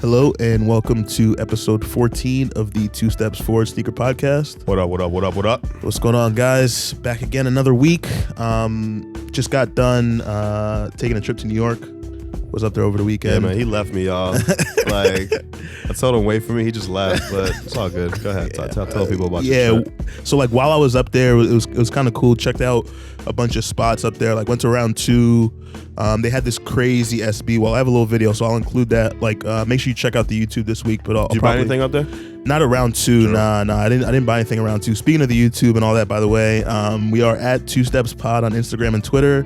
Hello and welcome to episode 14 of the Two Steps Forward Sneaker Podcast. What up? What's going on, guys? Back again another week. Just got done taking a trip to New York. Was up there over the weekend. Yeah, man, he left me, y'all. Like, I told him wait for me. He just left, but it's all good. Go ahead, tell people about your trip. So like while I was up there, it was kind of cool. Checked out a bunch of spots up there. Like went to round 2. They had this crazy SB. Well, I have a little video, so I'll include that. Like, make sure you check out the YouTube this week. But I'll Did you buy anything up there? Not around 2. Sure. Nah. I didn't buy anything around 2. Speaking of the YouTube and all that, by the way, we are at Two Steps Pod on Instagram and Twitter,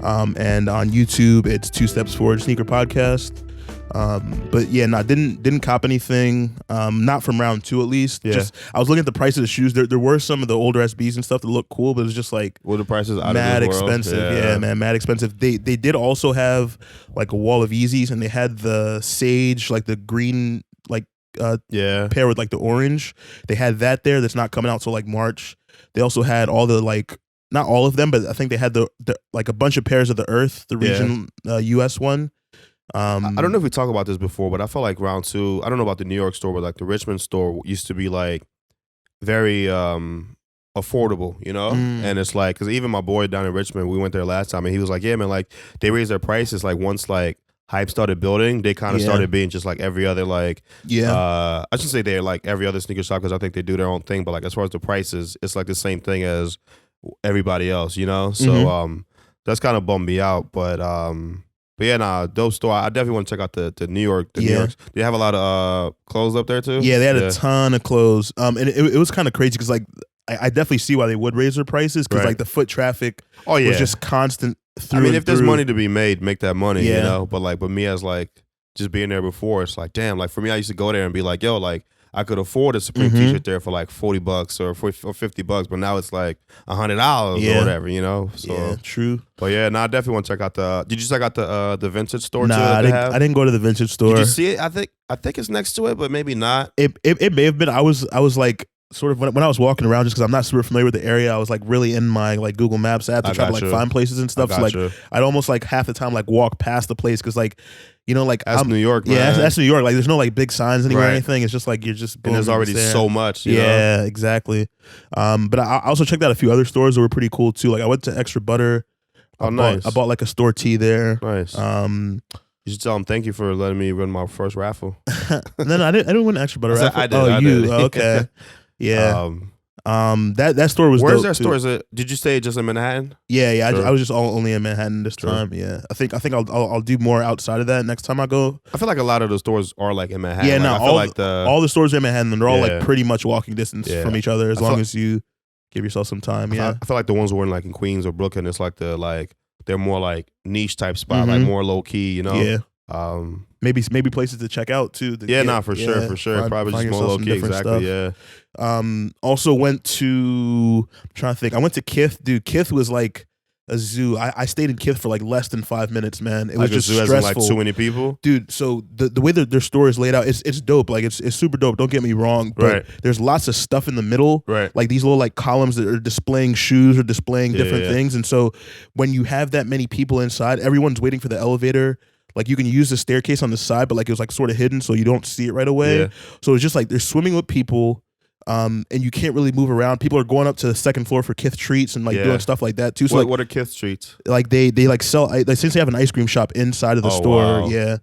and on YouTube it's Two Steps Forward Sneaker Podcast. But yeah, didn't cop anything. Not from round 2 at least. Yeah. Just I was looking at the price of the shoes. There were some of the older SBs and stuff that looked cool, but it was just like Well, the prices out mad of this world. expensive. Yeah, man, mad expensive. They did also have like a wall of Yeezys, and they had the sage, like the green, like pair with like the orange. They had that there. That's not coming out till like March. They also had all the like. Not all of them, but I think they had the like a bunch of pairs of the Earth, the region US one. I don't know if we talked about this before, but I felt like round 2, I don't know about the New York store, but like the Richmond store used to be like very affordable, you know? And it's like, because even my boy down in Richmond, we went there last time, and he was like, yeah, man, like they raised their prices like once like hype started building, they kind of started being just like every other like I shouldn't say they're like every other sneaker shop because I think they do their own thing, but like as far as the prices, it's like the same thing as everybody else, you know? So that's kind of bummed me out, but yeah, nah, dope store. I definitely want to check out the New York. New York's. Do they have a lot of clothes up there too? Yeah, they had a ton of clothes. And it was kind of crazy because like I definitely see why they would raise their prices because like the foot traffic was just constant. I mean, if there's money to be made, make that money, you know. But me as like just being there before, it's like damn. Like for me, I used to go there and be like, yo, like I could afford a Supreme T-shirt there for like $40 or $50, but now it's like $100 or whatever, you know. So yeah, true. But yeah, I definitely want to check out the. Did you check out the vintage store? Nah, too I didn't go to the vintage store. Did you see it? I think it's next to it, but maybe not. It may have been. I was like sort of when I was walking around, just because I'm not super familiar with the area, I was like really in my like Google Maps app to try to like find places and stuff. So like I'd almost like half the time like walk past the place because like. You know, like that's New York, man. Yeah, that's New York. Like, there's no like big signs anywhere or anything. It's just like you're just. And there's already so much. You know? know? Exactly. But I also checked out a few other stores that were pretty cool too. Like I went to Extra Butter. Nice. I bought like a store tee there. Nice. You should tell them thank you for letting me run my first raffle. And then I didn't win Extra Butter raffle. I did. Okay. Yeah. That store was. Where's dope that store? Did you stay just in Manhattan? Yeah. Sure. I was just only in Manhattan this time. Yeah, I think I'll do more outside of that next time I go. I feel like a lot of the stores are like in Manhattan. Yeah, like, all the stores are in Manhattan, and they're all like pretty much walking distance from each other as long as you give yourself some time. Yeah, I feel like the ones who are in like in Queens or Brooklyn, it's like they're more like niche type spot, like more low key. You know. Yeah. Maybe places to check out too. For sure. Probably just more low key. Exactly. Stuff. Yeah. Also went to. I'm trying to think. I went to Kith. Dude, Kith was like a zoo. I stayed in Kith for like less than 5 minutes, man. It was just stressful. As in like too many people, dude. So the way that their store is laid out, it's dope. Like it's super dope. Don't get me wrong, but there's lots of stuff in the middle, like these little like columns that are displaying shoes or displaying different things. And so when you have that many people inside, everyone's waiting for the elevator. Like you can use the staircase on the side, but like it was like sort of hidden, so you don't see it right away. Yeah. So it's just like they're swimming with people. And you can't really move around. People are going up to the second floor for Kith treats and like doing stuff like that too. So what are Kith treats? Like they like sell. They since they have an ice cream shop inside of the store. Wow. Yeah,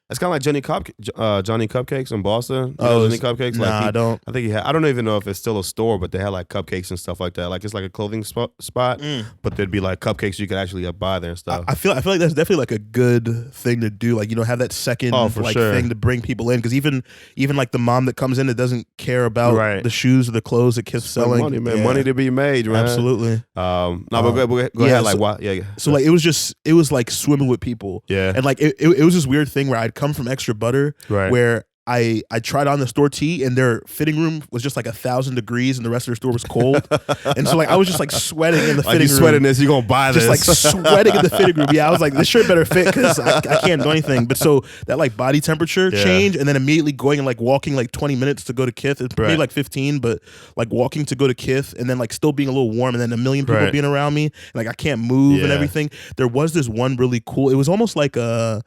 it's kind of like Johnny Cupcakes in Boston. Johnny Cupcakes. Nah, I don't. I think I don't even know if it's still a store, but they had like cupcakes and stuff like that. Like it's like a clothing spot, but there'd be like cupcakes you could actually buy there and stuff. I feel like that's definitely like a good thing to do. Like have that second thing to bring people in because even like the mom that comes in that doesn't care about the shoes or the clothes that Kith's selling. Money, man. Money to be made, man. Absolutely. But go ahead. Like why? Yeah. So like it was like swimming with people. Yeah. And like it was this weird thing where I'd come from Extra Butter, where I tried on the store tee and their fitting room was just like 1,000 degrees and the rest of their store was cold. And so like I was just like sweating in the fitting room. Sweating this, you gonna buy this. Just like sweating in the fitting room. Yeah, I was like, this shirt better fit because I can't do anything. But so that like body temperature change and then immediately going and like walking like 20 minutes to go to Kith. It's maybe like 15, but like walking to go to Kith and then like still being a little warm and then a million people being around me. And, like I can't move and everything. There was this one really cool, it was almost like a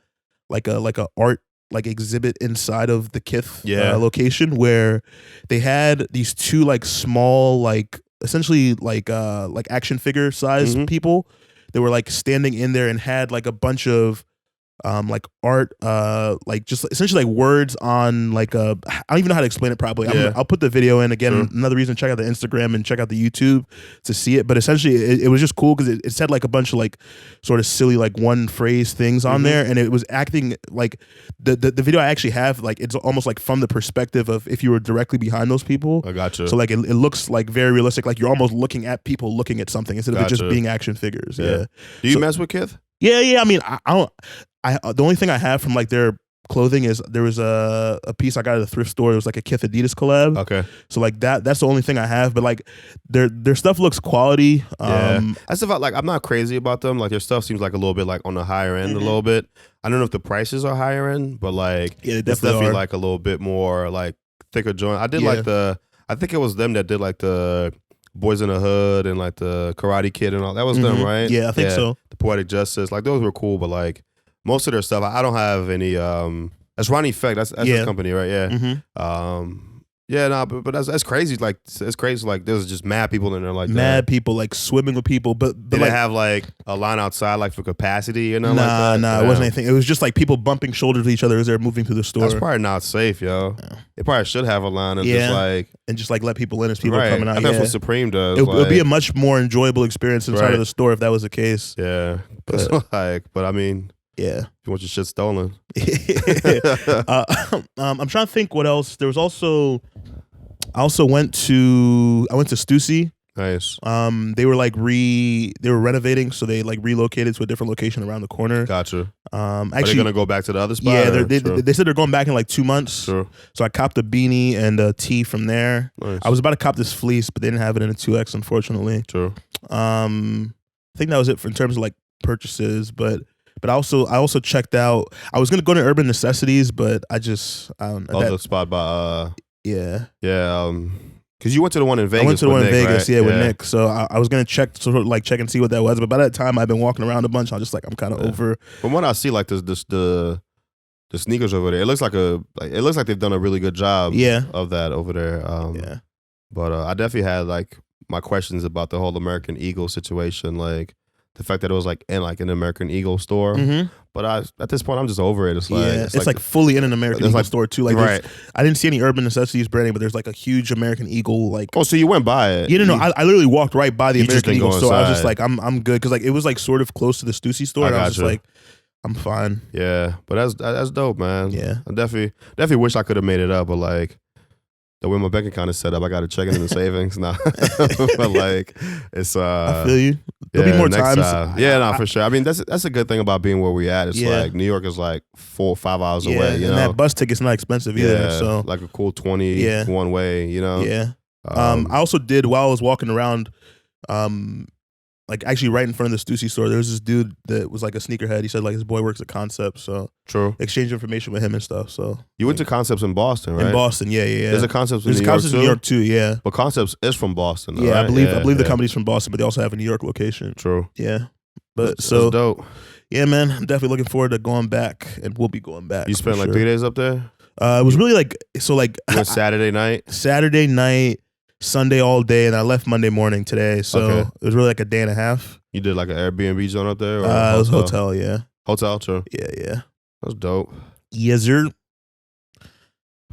art like exhibit inside of the Kith location where they had these two like small like essentially like action figure size people. They were like standing in there and had like a bunch of like art, like just essentially like words on like I don't even know how to explain it properly. I'll put the video in again. Another reason, check out the Instagram and check out the YouTube to see it. But essentially, it was just cool because it said like a bunch of like sort of silly like one phrase things on there, and it was acting like the video I actually have, like it's almost like from the perspective of if you were directly behind those people. I gotcha. So like it looks like very realistic, like you're almost looking at people looking at something instead of it just being action figures. Yeah. Do you mess with Kith? Yeah. I mean, I don't. The only thing I have from like their clothing is there was a piece I got at a thrift store. It was like a Kith Adidas collab. Okay. So like that's the only thing I have. But like their stuff looks quality. That's about like I'm not crazy about them. Like their stuff seems like a little bit like on the higher end a little bit. I don't know if the prices are higher end, but like it's definitely like a little bit more like thicker joint. I did like I think it was them that did like the Boys in the Hood and like the Karate Kid and all. That was them, right? Yeah, I think so. The Poetic Justice, like those were cool, but like most of their stuff, I don't have any. That's Ronnie Feck. That's his company, right? Yeah. But that's crazy. Like it's crazy. Like there's just mad people in there, like mad people, like swimming with people. But did like, they have like a line outside, like for capacity? You know, nah, it wasn't anything. It was just like people bumping shoulders with each other as they're moving through the store. That's probably not safe, yo. Yeah. They probably should have a line and just like let people in as people are coming out. I think that's what Supreme does. It would be a much more enjoyable experience inside of the store if that was the case. Yeah, but I mean. Yeah, you want your shit stolen. I'm trying to think what else. There was also, I went to Stussy. Nice. They were like they were renovating, so they like relocated to a different location around the corner. Gotcha. Actually, are they gonna go back to the other spot? Yeah, they said they're going back in like 2 months. Sure. So I copped a beanie and a tee from there. Nice. I was about to cop this fleece, but they didn't have it in a 2X, unfortunately. Sure. I think that was it in terms of like purchases, but I also checked out. I was gonna go to Urban Necessities, but I don't know. The spot by yeah. Because you went to the one in Vegas. I went to the one in Vegas, right? with Nick. So I was gonna check and see what that was. But by that time, I've been walking around a bunch. I was just like, I'm kind of over. From what I see, like the sneakers over there, it looks like they've done a really good job. Of that over there. But I definitely had like my questions about the whole American Eagle situation, like. The fact that it was like in like an American Eagle store, but at this point I'm just over it. It's like it's like fully in an American Eagle store too. Like I didn't see any Urban Necessities branding, but there's like a huge American Eagle like. Oh, so you went by it? No. I literally walked right by the American Eagle store. I was just like, I'm good because like it was like sort of close to the Stussy store. And I was just like, I'm fine. Yeah, but that's dope, man. Yeah, I definitely wish I could have made it up, but like. The way my bank account is set up, I got to check it in the savings now. But like, it's I feel you. There'll be more times. For sure. I mean, that's a good thing about being where we at. It's like New York is like 4 or 5 hours away. You know, that bus ticket's not expensive either. So like a cool 20 one way. You know. Yeah. I also did while I was walking around. Like actually right in front of the Stussy store, there was this dude that was like a sneakerhead. He said like his boy works at Concept, so exchange information with him and stuff. So you went to Concepts in Boston, right? In Boston, yeah. There's a Concepts in New York too. New York too, yeah. But Concepts is from Boston, though, yeah. Right? I believe the company's from Boston, but they also have a New York location. True. Yeah, but that's dope. Yeah, man, I'm definitely looking forward to going back, and we'll be going back. You spent like 3 days up there. It was really like You went Saturday night. Sunday all day, and I left Monday morning today. So it was really like a day and a half. You did like an Airbnb zone up there? Or it was hotel, yeah. Hotel, true. Yeah. That's dope. Yes, sir.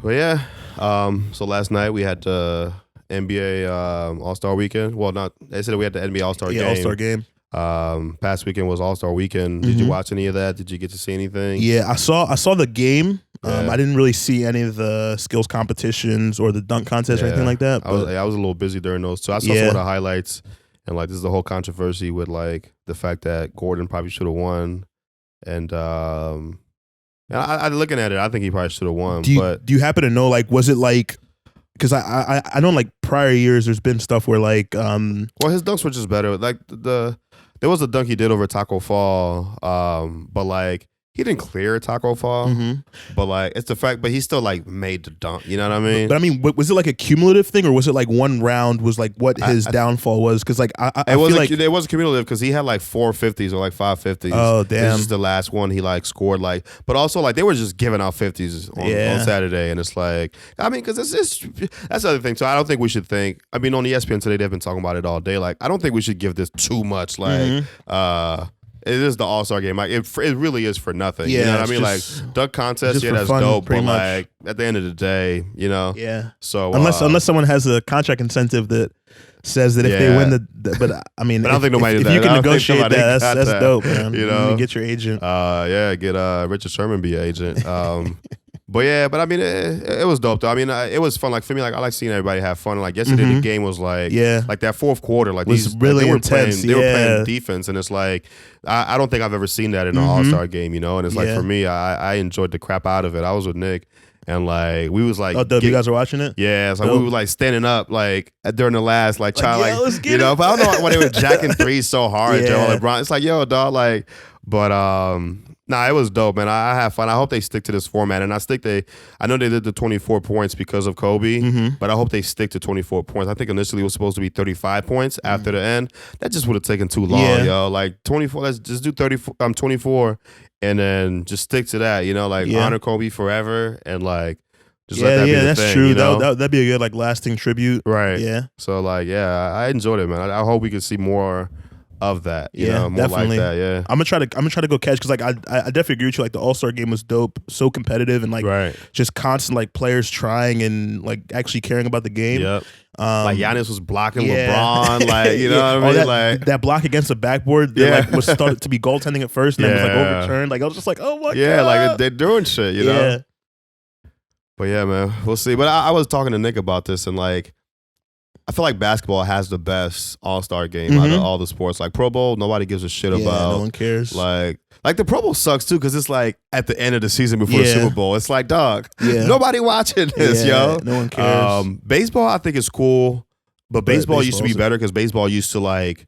Well, yeah. So last night we had the NBA All-Star Weekend. Well, they said we had the NBA All-Star game. Yeah, All-Star game. Past weekend was All-Star Weekend. Did you watch any of that? Did you get to see anything? Yeah, I saw the game. I didn't really see any of the skills competitions or the dunk contest or anything like that. I was a little busy during those too. I saw some of the highlights, and like this is the whole controversy with like the fact that Gordon probably should have won, and I looking at it, I think he probably should have won. Do you happen to know, like, was it like? Because I know like prior years there's been stuff where like well, his dunks were just better. Like there was a dunk he did over Taco Fall, but like he didn't clear Taco Fall, but like it's the fact. But he still like made the dunk. You know what I mean? But I mean, was it like a cumulative thing, or was it like one round was like what his downfall was? Because like I feel like it was cumulative because he had like 450s or like 550s. Oh damn! This is the last one he like scored like, but also like they were just giving out 50s on Saturday, and it's like I mean because that's the other thing. So I don't think we should think. I mean on ESPN today they've been talking about it all day. Like I don't think we should give this too much. Like it is the All-Star game. Like it really is for nothing. Yeah, you know what I mean? Like dunk contest, that's fun, dope. But much. Like at the end of the day, you know. Yeah. So unless someone has a contract incentive that says that if they win but I mean, but I don't think nobody did that. If you can negotiate that's dope, man. You know, get your agent. Get Richard Sherman be your agent. But I mean, it was dope though. I mean, it was fun. Like for me, like I like seeing everybody have fun. Like yesterday, the game was like, like that fourth quarter, like was really they were intense. They were playing defense, and it's like I don't think I've ever seen that in an All-Star game, you know. And it's like for me, I enjoyed the crap out of it. I was with Nick, and like we was like, you guys were watching it? Yeah, it's like we were like standing up like during the last like trying like you know. But I don't know why they were jacking threes so hard, Joe. Like Bron, it's like yo, dog, like, but nah, it was dope, man. I had fun. I hope they stick to this format, and I know they did the 24 points because of Kobe, but I hope they stick to 24 points. I think initially it was supposed to be 35 points after the end. That just would have taken too long, yo. Like 24, let's just do 24, and then just stick to that, you know, like honor Kobe forever, and like just let that be the that's thing, true. You know? That'd be a good like lasting tribute, right? Yeah. So like, I enjoyed it, man. I hope we could see more of that, you know, more definitely. like that, yeah. I'm gonna try to go catch because like I definitely agree with you. Like the All-Star game was dope, so competitive and like just constant like players trying and like actually caring about the game. Yep. Like Giannis was blocking LeBron, like you know what I mean, like that block against the backboard that like was started to be goaltending at first and then was like overturned. Like I was just like, oh my god, like they're doing shit, you know. But yeah, man, we'll see. But I was talking to Nick about this, and like I feel like basketball has the best All-Star game out of all the sports. Like Pro Bowl, nobody gives a shit about. No one cares. Like the Pro Bowl sucks too because it's like at the end of the season before the Super Bowl. It's like, dog, nobody watching this, yo. No one cares. Baseball, I think is cool, but baseball used to be better because baseball used to like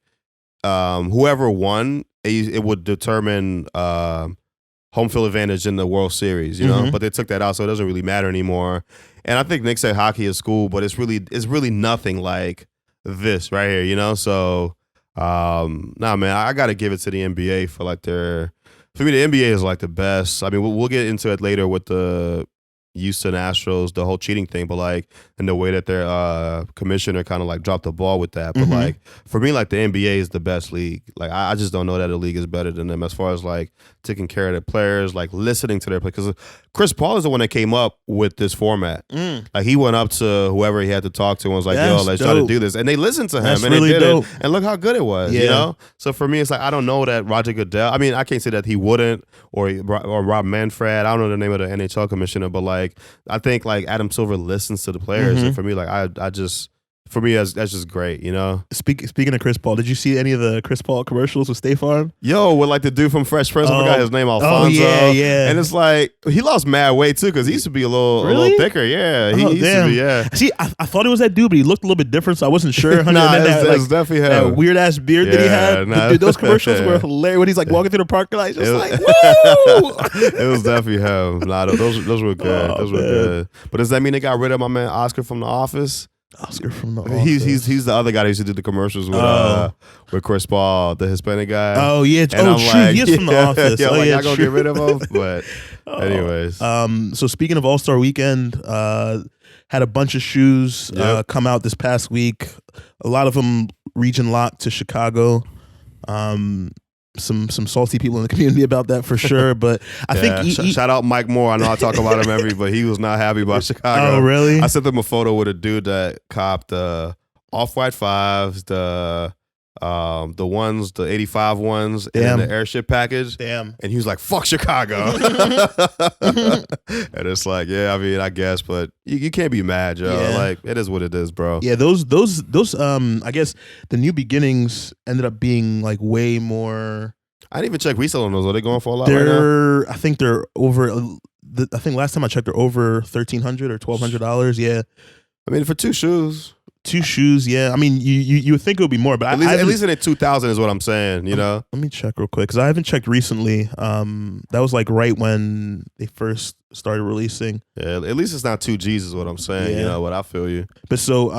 whoever won, it would determine home field advantage in the World Series, you know. But they took that out, so it doesn't really matter anymore. And I think Nick said hockey is cool, but it's really nothing like this right here, you know. So, man, I got to give it to the NBA for like for me, the NBA is like the best. I mean, we'll get into it later with the Houston Astros, the whole cheating thing, but like in the way that their commissioner kind of like dropped the ball with that. But like for me, like the NBA is the best league. Like I just don't know that a league is better than them as far as like taking care of their players, like listening to their players. Because Chris Paul is the one that came up with this format. Like he went up to whoever he had to talk to and was like, "Yo, let's try to do this," and they listened to him and they did it. And look how good it was. You know. So for me, it's like I don't know that Roger Goodell. I mean, I can't say that he wouldn't or Rob Manfred. I don't know the name of the NHL commissioner, but like I think like Adam Silver listens to the players, and for me, like I just. For me, that's just great, you know. Speaking of Chris Paul, did you see any of the Chris Paul commercials with State Farm? Yo, with like the dude from Fresh Prince, I forgot his name, Alfonso. Oh yeah. And it's like he lost mad weight too because he used to be a little thicker. Yeah, he used to be. See, I thought it was that dude, but he looked a little bit different, so I wasn't sure. It's definitely him. That weird ass beard that he had. Dude, those commercials were hilarious when he's like walking through the parking lot, just like woo. It was definitely him. Nah, those were good. Those were good. But does that mean they got rid of my man Oscar from The Office? Oscar from The Office. He's the other guy that used to do the commercials with Chris Paul, the Hispanic guy. Oh yeah, true. Like, he is from The Office. I gonna get rid of him. But anyways, so speaking of All-Star Weekend, had a bunch of shoes come out this past week. A lot of them region locked to Chicago. Some salty people in the community about that for sure, but I think shout out Mike Moore. I know I talk about him but he was not happy about Chicago. Oh really? I sent him a photo with a dude that copped the Off-White 5s, the ones, the 85 ones, and the airship package. Damn. And he was like, "Fuck Chicago." And it's like, yeah, I mean, I guess, but you can't be mad, yo. Yeah. Like, it is what it is, bro. Yeah, those I guess the New Beginnings ended up being like way more. I didn't even check resale on those. Are they going for a lot right now? I think they're over. I think last time I checked, they're over $1,300 or $1,200. Yeah. I mean, for two shoes. 2 shoes, yeah. I mean, you would think it would be more, but at least in the 2000 is what I'm saying. You know. Let me check real quick because I haven't checked recently. That was like right when they first started releasing. Yeah, at least it's not 2 G's is what I'm saying. Yeah. You know, but I feel you. But so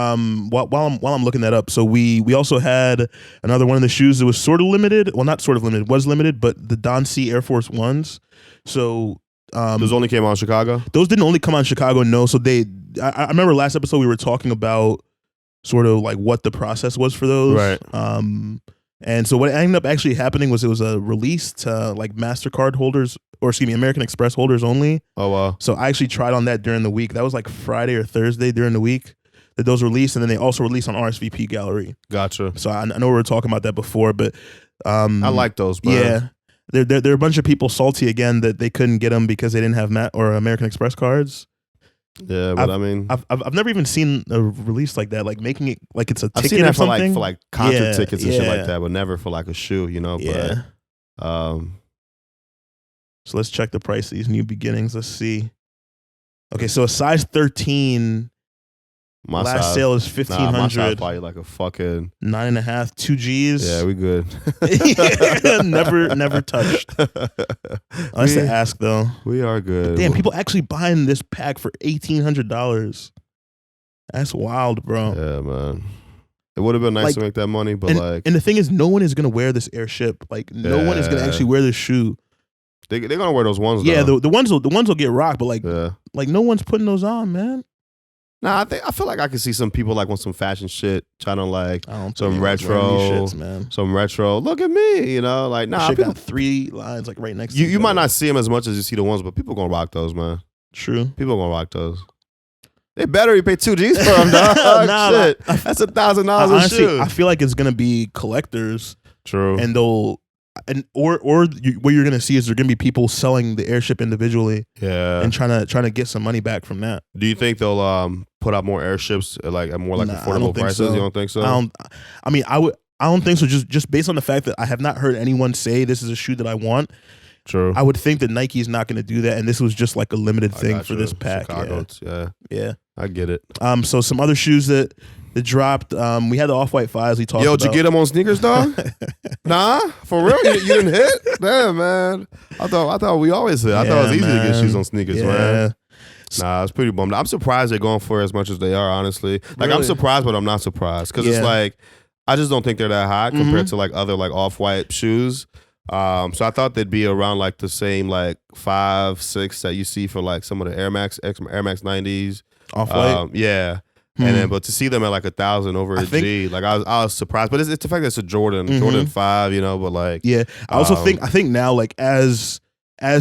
while I'm looking that up, so we also had another one of the shoes that was sort of limited. Well, not sort of limited, was limited, but the Don C Air Force Ones. So those only came out in Chicago? Those didn't only come out in Chicago, no. So I remember last episode we were talking about sort of like what the process was for those. Right. And so what ended up actually happening was it was a release to like MasterCard holders, or excuse me, American Express holders only. Oh, wow. So I actually tried on that during the week. That was like Friday or Thursday during the week that those released. And then they also released on RSVP Gallery. Gotcha. So I know we were talking about that before, but I like those, bro. Yeah. There are a bunch of people salty again that they couldn't get them because they didn't have American Express cards. Yeah, but I've never even seen a release like that, like making it like it's a ticket I've seen that or something. for like concert tickets and shit like that, but never for like a shoe, you know. Yeah. But so let's check the price of these new beginnings. Let's see. Okay, so a size 13. My last size, sale is 1,500. My size probably like a fucking 9.5, 2 G's. Yeah, we good. never touched. I used to ask though. We are good. Damn, people actually buying this pack for $1,800. That's wild, bro. Yeah, man. It would have been nice to make that money, but and the thing is, no one is gonna wear this airship. Like, no one is gonna actually wear this shoe. They're gonna wear those ones. Yeah, though. the ones will get rocked, but like no one's putting those on, man. Nah, I feel like I could see some people like want some fashion shit, trying to like some retro. Look at me, you know, like nah. People got 3 lines like right next to you. You might not see them as much as you see the ones, but people gonna rock those, man. True. People gonna rock those. They better you pay 2 G's for them, dog. Shit, that's $1,000 a shoe. I feel like it's gonna be collectors. True. And what you're gonna see is there gonna be people selling the airship individually. Yeah. And trying to get some money back from that. Do you think they'll put out more airships at more affordable prices? So. You don't think so? I don't think so. Just based on the fact that I have not heard anyone say this is a shoe that I want. True. I would think that Nike's not going to do that, and this was just like a limited thing for this pack. Chicago, yeah. I get it. So some other shoes that dropped. We had the Off-White 5s we talked about. Did you get them on sneakers, dog? Nah, for real? You didn't hit? Damn, man. I thought we always hit. I thought it was easy to get shoes on sneakers, man. Nah, it's pretty bummed. I'm surprised they're going for as much as they are, honestly. Like, really? I'm surprised, but I'm not surprised. Because it's like, I just don't think they're that high compared to like other like Off-White shoes. So I thought they'd be around like the same like 5, 6 that you see for like some of the Air Max 90s. Off-White? Yeah. And then, but to see them at like 1,000 over a G, like I was surprised. But it's the fact that it's a Jordan 5, you know. But like, yeah, I also think now like as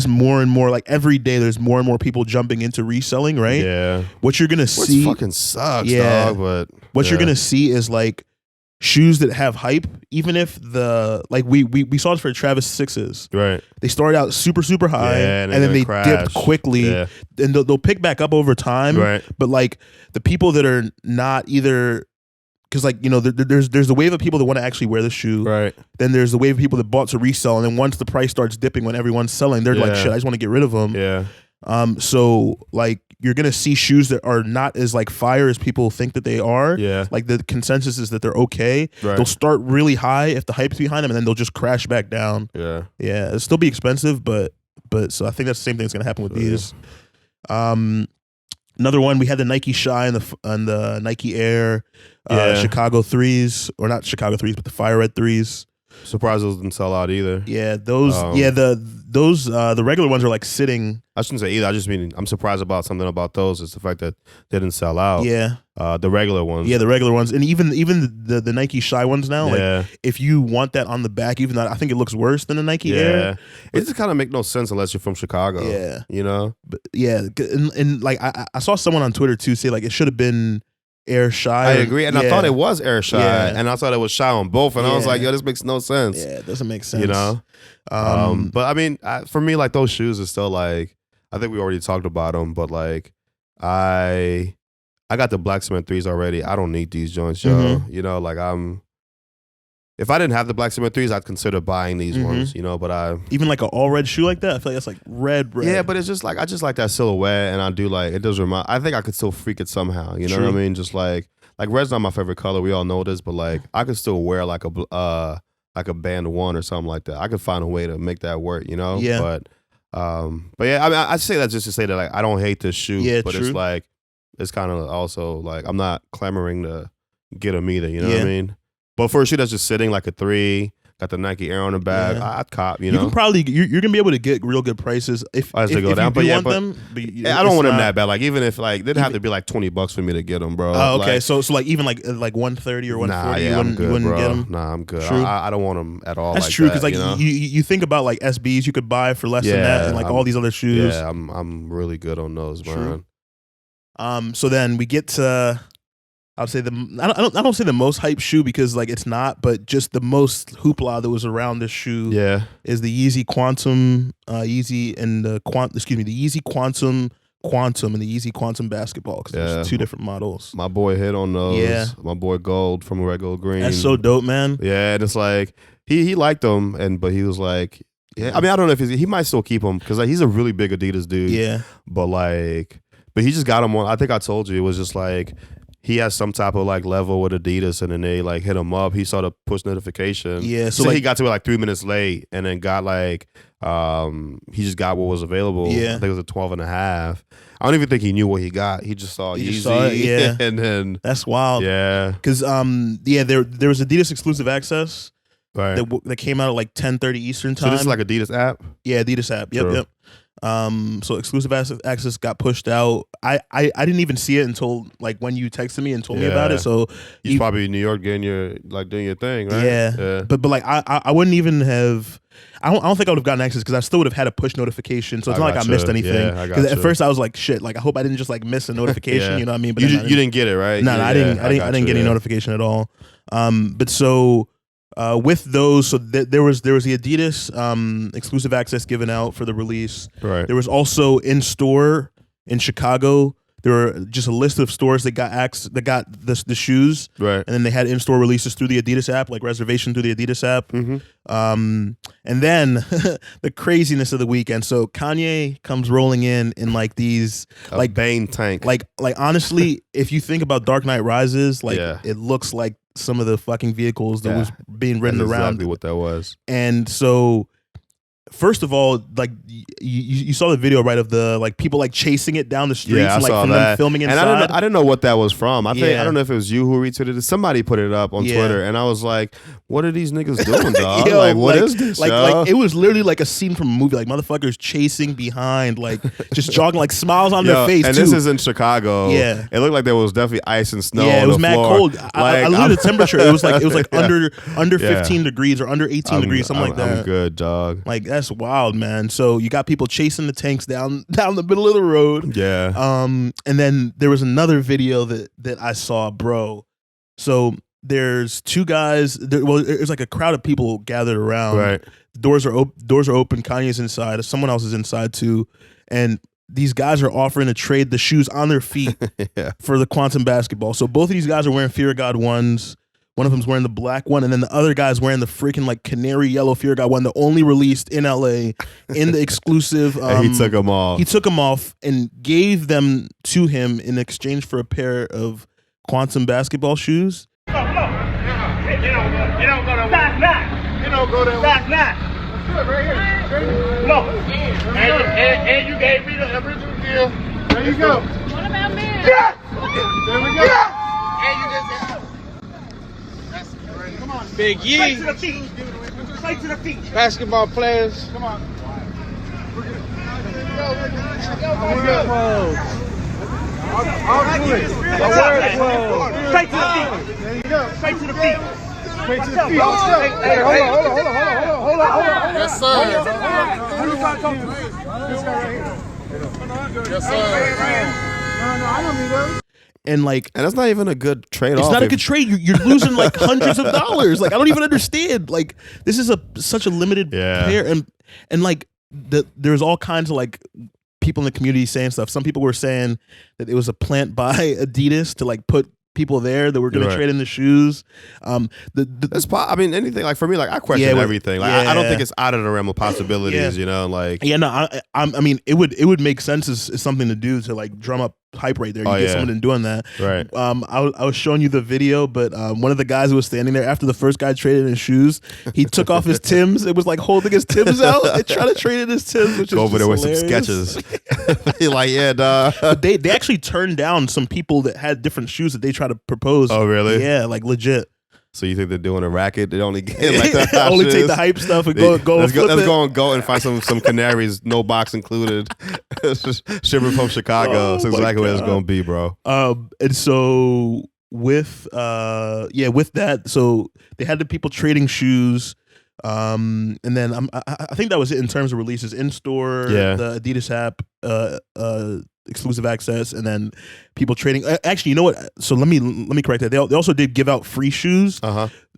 more and more, like every day, there's more and more people jumping into reselling, right? Yeah. What you're gonna see fucking sucks, dog. But what you're gonna see is like shoes that have hype, even if we saw it for Travis 6s. Right. They started out super, super high, and then they dip quickly, and they'll pick back up over time. Right. But like the people that are not either, because like, you know, there's the wave of people that want to actually wear the shoe. Right. Then there's the wave of people that bought to resell, and then once the price starts dipping when everyone's selling, they're like, shit, I just want to get rid of them. Yeah. So like you're gonna see shoes that are not as like fire as people think that they are. Yeah. Like the consensus is that they're okay. Right. They'll start really high if the hype's behind them, and then they'll just crash back down. Yeah. Yeah. It'll still be expensive, but so I think that's the same thing that's gonna happen with these. Another one, we had the Nike Shy and the Nike Air Chicago 3s, or not Chicago 3s, but the Fire Red 3s. Surprised those didn't sell out either. Yeah, those. The regular ones are like sitting. I shouldn't say either. I just mean I'm surprised about something about those. It's the fact that they didn't sell out. Yeah. The regular ones. Yeah, the regular ones, and even the Nike Shy ones now. Like, if you want that on the back, even though I think it looks worse than the Nike Air. It just kind of make no sense unless you're from Chicago. Yeah. You know. But yeah, and like I saw someone on Twitter too say like it should have been Air Shy. I agree, and I thought it was Air Shy, and I thought it was Shy on both, and I was like, yo, this makes no sense. Yeah, it doesn't make sense. You know. But I mean, for me, like those shoes are still like, I think we already talked about them, but like I got the Black Cement 3s already. I don't need these joints, yo. You know, like if I didn't have the Black Cement 3s, I'd consider buying these ones, you know, but even like an all red shoe like that, I feel like that's like red. Yeah, but it's just like, I just like that silhouette, and I do like, it does remind, I think I could still freak it somehow, you know what I mean? Just like like red's not my favorite color. We all know this, but like I could still wear like a band one or something like that. I could find a way to make that work, you know. Yeah. But yeah, I mean, I say that just to say that like I don't hate this shoe, but true. it's like it's kind of also like I'm not clamoring to get them either. You know what I mean? But for a shoe that's just sitting like a 3. Got the Nike Air on the back. I'd cop, you know. You can probably you're gonna be able to get real good prices if they go down. You but want but them. I don't want them that bad. Like even if like they'd have to be like $20 for me to get them, bro. Oh, okay. Like, so like even like 130 or 140, you wouldn't bro. Get them. Nah, I'm good. I don't want them at all. That's like true because like you know? you think about like SBs you could buy for less than that, and like all these other shoes. Yeah, I'm really good on those, man. So then we get to. I would say I don't say the most hype shoe because like it's not, but just the most hoopla that was around this shoe. Is the Yeezy Quantum, Yeezy and the Yeezy Quantum and the Yeezy Quantum basketball because there's 2 different models. My boy hit on those. Yeah, my boy Gold from Red Gold Green. That's so dope, man. Yeah, and it's like he liked them, but he was like, yeah. I mean, I don't know if he might still keep them because like he's a really big Adidas dude. Yeah, but he just got them on. I think I told you it was just like. He has some type of like level with Adidas, and then they like hit him up. He saw the push notification. Yeah, so like, he got to it like 3 minutes late, and then got like he just got what was available. Yeah, I think it was a 12.5. I don't even think he knew what he got. He just saw Yeezy. Saw it, yeah, and then that's wild. Yeah, because there was Adidas exclusive access. Right. That came out at like 10:30 Eastern time. So this is like Adidas app. Yeah, Adidas app. Yep, yep. So exclusive access got pushed out. I didn't even see it until like when you texted me and told me about it. So he's probably in New York doing your thing, right? Yeah. But like I wouldn't even have. I don't think I would have gotten access because I still would have had a push notification. So it's not like I missed anything. Because at first I was like, shit. Like I hope I didn't just like miss a notification. You know what I mean? But you didn't get it, right? No, I didn't. I didn't get any notification at all. But so. With those, so there was the Adidas exclusive access given out for the release. Right. There was also in store in Chicago. There were just a list of stores that got the shoes. Right. And then they had in store releases through the Adidas app, like reservation through the Adidas app. Mm-hmm. And then the craziness of the weekend. So Kanye comes rolling in like these like Bane tank. Like honestly, if you think about Dark Knight Rises, like it looks like some of the fucking vehicles that was being ridden around. Exactly what that was. And so, first of all, like you saw the video, right, of the like people like chasing it down the streets and like from them filming inside. And I didn't know what that was from. I don't know if it was you who retweeted it. Somebody put it up on Twitter, and I was like, "What are these niggas doing, dog? Yo, like, what is this? Like it was literally like a scene from a movie. Like motherfuckers chasing behind, like just jogging, like smiles on their face. And too. this is in Chicago. Yeah, it looked like there was definitely ice and snow. Yeah, it on was the mad floor. cold. I looked at the temperature. It was like under 15 degrees or under 18 degrees, something like that. I'm good, dog. Like that's wild, man. So you got people chasing the tanks down the middle of the road. Yeah. And then there was another video that I saw, bro. So there's 2 guys. There's like a crowd of people gathered around. Right. Doors are open. Kanye's inside. Someone else is inside too, and these guys are offering to trade the shoes on their feet for the Quantum basketball. So both of these guys are wearing Fear of God ones. One of them's wearing the black one, and then the other guy's wearing the freaking like canary yellow Fear God one, the only released in LA in the exclusive. And he took them off. He took them off and gave them to him in exchange for a pair of Quantum basketball shoes. You don't go that way. That's not. You don't go that way. That's not. That's good, right here. No. And you gave me the original deal. There you go. What about me? Yes! There we go. Yes! And you just come on. Big Yee. Straight to the feet. Straight to the feet. Basketball players. Come on. Straight to the feet. There you go. Straight to the feet. Straight to the feet. Hey, hold on. Yes, sir. Who you trying to talk to? This guy right here. Yes, sir. No, I don't need those. And like, and that's not even a good trade-off. It's not a good trade. You're losing like hundreds of dollars. Like I don't even understand. Like this is such a limited pair, and like there's all kinds of like people in the community saying stuff. Some people were saying that it was a plant by Adidas to like put people there that were going to trade in the shoes. I mean, anything like for me, like I question everything. Like I don't think it's out of the realm of possibilities. You know, like I mean, it would make sense as something to do to like drum up hype right there. You get someone in doing that. Right. I was showing you the video, but one of the guys who was standing there after the first guy traded his shoes, he took off his Timbs. It was like holding his Timbs out and trying to trade in his Timbs, which Go is over there with hilarious. some sketches. You're like, yeah, duh. But they actually turned down some people that had different shoes that they tried to propose. Oh, really? Yeah, like legit. So you think they're doing a racket? They only get like the only take the hype stuff and go. Let's go and find some canaries, no box included. Shipping from Chicago. That's exactly what it's gonna be, bro. And so with that, so they had the people trading shoes. And then I think that was it in terms of releases in store. Yeah. The Adidas app, exclusive access, and then people trading. Actually, you know what? So let me correct that. They also did give out free shoes.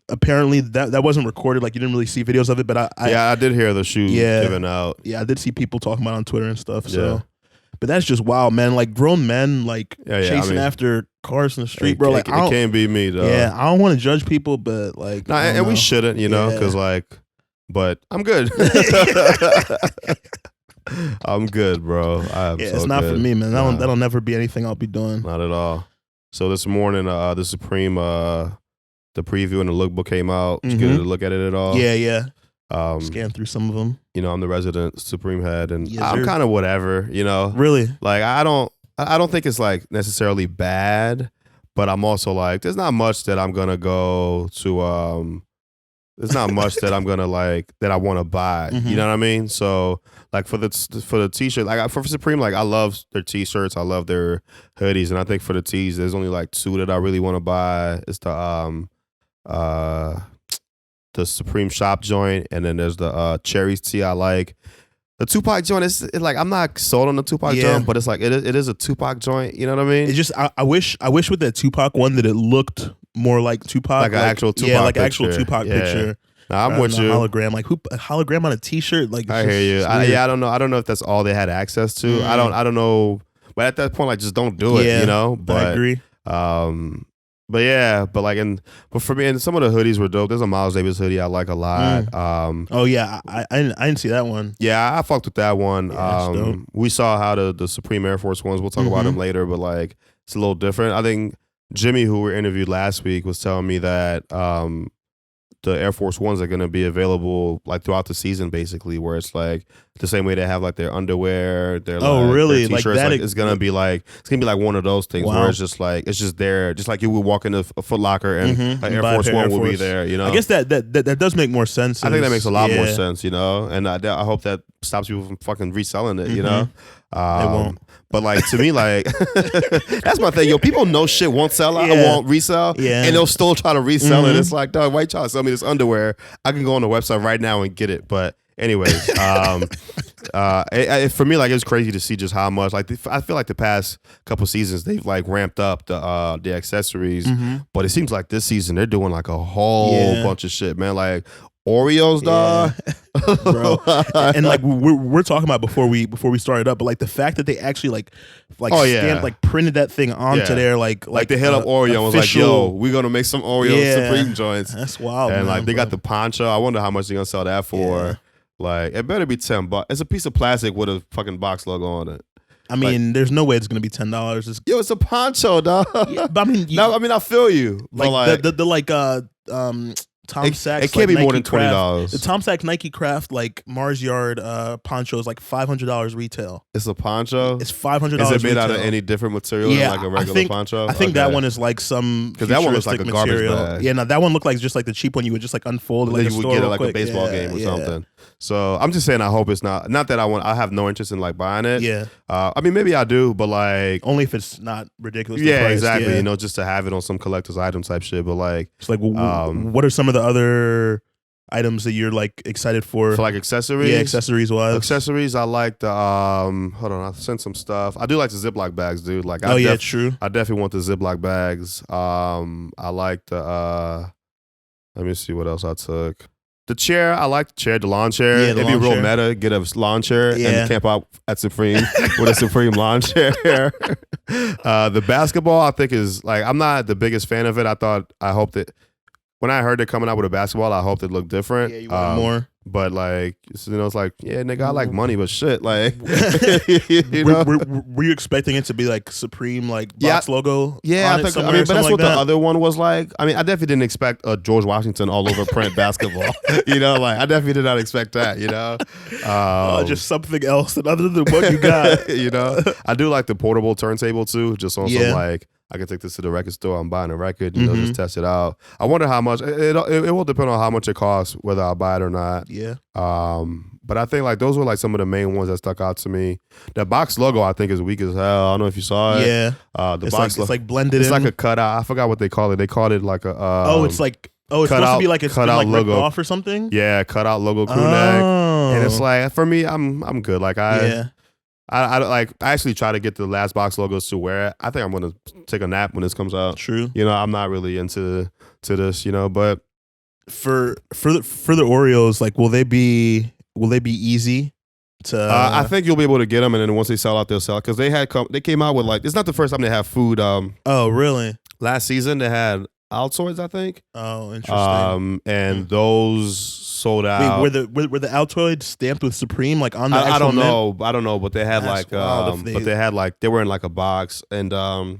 Apparently that wasn't recorded. Like you didn't really see videos of it, but I did hear the shoes given out. Yeah, I did see people talking about it on Twitter and stuff. So, but that's just wild, man. Like grown men, like chasing after cars in the street, bro. Like it can't be me, though. Yeah, I don't want to judge people, but like, and we shouldn't, because but I'm good. I'm good, bro. It's not for me, man. That'll never be anything I'll be doing. Not at all. So this morning, the Supreme, the preview and the lookbook came out. Did you get to look at it at all? Yeah. Scan through some of them. I'm the resident Supreme head, and Yes, I'm sir. kind of whatever. Really? Like I don't think it's like necessarily bad, but I'm also like, there's not much that I'm gonna go to. There's not much that I'm gonna like that I want to buy. You know what I mean? So like for the t-shirt, like for Supreme, like I love their t-shirts, I love their hoodies, and I think for the tees, there's only like two that I really want to buy. It's the Supreme shop joint, and then there's the Cherries tee I like. The Tupac joint is like, I'm not sold on the Tupac joint, but it's like it is a Tupac joint. You know what I mean? It's just I wish with that Tupac one that it looked more like Tupac, like an actual Tupac, like an actual Tupac picture. Nah, I'm with you. Hologram, like a hologram on a T-shirt, like I hear you. I don't know. I don't know if that's all they had access to. I don't know. But at that point, like, just don't do it. But I agree. But but for me, and some of the hoodies were dope. There's a Miles Davis hoodie I like a lot. Oh yeah, I didn't see that one. Yeah, I fucked with that one. Yeah, we saw how the Supreme Air Force ones. We'll talk about them later, but like it's a little different. I think Jimmy, who we interviewed last week, was telling me that the Air Force Ones are going to be available like throughout the season, basically, where it's like the same way they have like their underwear, their really? their t-shirts. Like that? It's gonna be like one of those things where it's just there, just like you would walk into a Foot Locker and an Air Force One will be there. I guess that does make more sense. I think that makes a lot more sense, and I hope that stops people from fucking reselling it. It won't. But like to me, like that's my thing. People know shit won't sell out, won't resell, and they'll still try to resell it. It's like, dog, why you trying to sell me this underwear? I can go on the website right now and get it. But anyways, for me, like, it's crazy to see just how much. Like, I feel like the past couple seasons they've like ramped up the accessories, but it seems like this season they're doing like a whole bunch of shit, man. Like Oreos, dog. Bro. And like we're talking about before we started up, but like the fact that they actually like stamped, like printed that thing onto there, like they hit up Oreo and was like, yo, we're gonna make some Oreo Supreme joints. That's wild. And man, like they got the Poncho. I wonder how much they're gonna sell that for. Yeah. Like it better be $10. It's a piece of plastic with a fucking box logo on it. I mean, there's no way it's gonna be $10. Yo, it's a poncho, dog. Yeah, but I mean, I feel you. Like Tom Sachs, it can't be Nike more than $20. The Tom Sachs Nike Craft like Mars Yard poncho is like $500 retail. It's a poncho. It's $500. Is it made out of any different material than like a regular poncho? I think that one is like some because that one looks like a garbage bag. Yeah, no, that one looked like just like the cheap one you would just like unfold it like you would get it like a baseball game or something. So I'm just saying, I hope it's not that I have no interest in like buying it. Yeah. I mean, maybe I do, but like only if it's not ridiculous. Yeah, exactly. Yeah. Just to have it on some collector's item type shit. But like, it's like, what are some of the other items that you're like excited for like accessories? Yeah, accessories wise. Accessories, I like the hold on, I sent some stuff. I do like the Ziploc bags, dude. Like, true. I definitely want the Ziploc bags. I like the let me see what else I took. The chair, I like the chair, the lawn chair. Yeah, it'd be real meta. Get a lawn chair and camp out at Supreme with a Supreme lawn chair. The basketball, I think, is like, I'm not the biggest fan of it. I hope that when I heard they're coming out with a basketball, I hoped it looked different. Yeah, you want more. But like, it's like, yeah, nigga, I like money, but shit, like, were you expecting it to be like Supreme, like box logo? Yeah, on I it but that's what the other one was like. I mean, I definitely didn't expect a George Washington all over print basketball. Like I definitely did not expect that. Just something else other than what you got. I do like the portable turntable too. Just on some like, I can take this to the record store. I'm buying a record, just test it out. I wonder how much. It will depend on how much it costs, whether I buy it or not. Yeah. But I think like those were like some of the main ones that stuck out to me. The box logo I think is weak as hell. I don't know if you saw it. Yeah. It's like blended. It's in. like a cutout. I forgot what they call it. They called it like a. It's supposed to be like it's been like ripped off or something. Yeah, cutout logo crew neck, and it's like for me, I'm good. Like I actually try to get the last box logos to wear it. I think I'm gonna take a nap when this comes out. True. I'm not really into this. But for the Oreos, like, will they be easy to? I think you'll be able to get them, and then once they sell out, they'll sell. Because they came out with like, it's not the first time they have food. Oh, really? Last season they had Altoids, I think. Oh, interesting. And those sold out. Wait, were the Altoids stamped with Supreme like on the? I don't know. I don't know, but they had That's they were in like a box, and I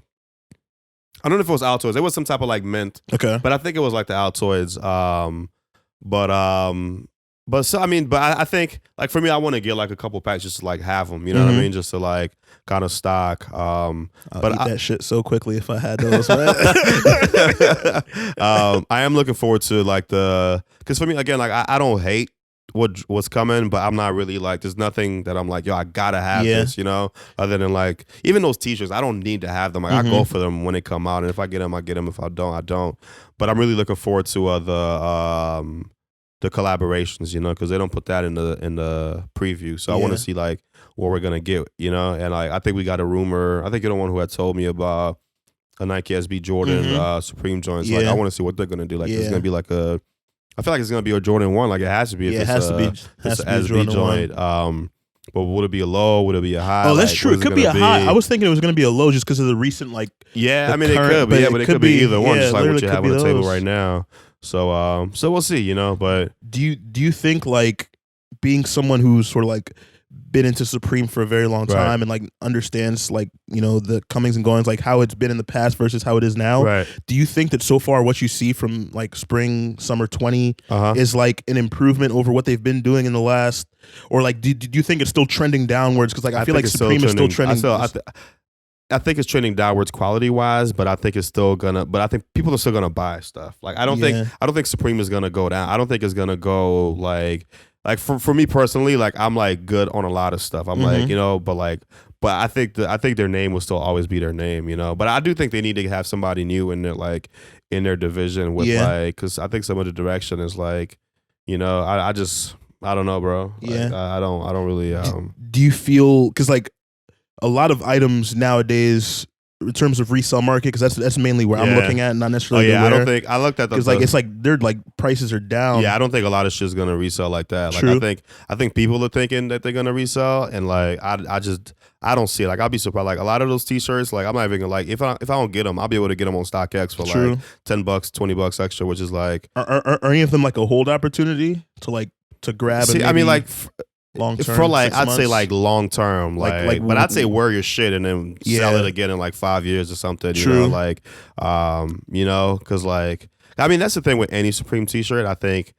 don't know if it was Altoids. It was some type of like mint. Okay, but I think it was like the Altoids. But so I mean, but I think like for me, I want to get like a couple packs just to like have them. You know what I mean? Just to like kind of stock. I'll eat that shit so quickly if I had those. I am looking forward to like because for me again, like I don't hate what's coming, but I'm not really like, there's nothing that I'm like, yo, I gotta have this, other than like even those t-shirts, I don't need to have them. Like I go for them when they come out, and if I get them, I get them. If I don't, I don't. But I'm really looking forward to the collaborations, because they don't put that in the preview. So I want to see like what we're gonna get, and like I think we got a rumor. I think you're the one who had told me about a Nike SB Jordan Supreme joints. Like I want to see what they're gonna do. Like it's gonna be like I feel like it's gonna be a Jordan 1. Like it has to be. If it has to be SB Jordan joint. 1. But would it be a low? Would it be a high? Oh, that's true. It could be a high. I was thinking it was going to be a low just because of the recent like. Yeah, I mean it could, but it could be either one, just like what you have on the table right now. So we'll see, But do you think like being someone who's sort of like been into Supreme for a very long time and like understands like the comings and goings, like how it's been in the past versus how it is now, do you think that so far what you see from like spring summer 20 is like an improvement over what they've been doing in the last, or like do you think it's still trending downwards? Because like I feel like Supreme is still trending. I think it's trending downwards quality wise, but I think it's still gonna. But I think people are still gonna buy stuff. Like I don't think Supreme is gonna go down. I don't think it's gonna go like for me personally. Like I'm like good on a lot of stuff. I'm like but I think their name will still always be their name. But I do think they need to have somebody new in their division with like, because I think some of the direction is like, I don't know, bro. Yeah, like, I don't really. Do you feel because like a lot of items nowadays in terms of resale market, because that's mainly where I'm looking at, not necessarily. I don't think I looked at because like it's like they're like prices are down. Yeah, I don't think a lot of shit's gonna resell like that. Like True. I think people are thinking that they're gonna resell, and like I don't see it. Like I'll be surprised. Like a lot of those t-shirts, like I'm not even gonna like if I don't get them, I'll be able to get them on StockX for like $10, $20 extra, which is like are any of them like a hold opportunity to grab? See, and I mean like. Long term, for like I'd say like long term, but I'd say wear your shit and then sell it again in like 5 years or something. True. Because like I mean that's the thing with any Supreme t-shirt. I think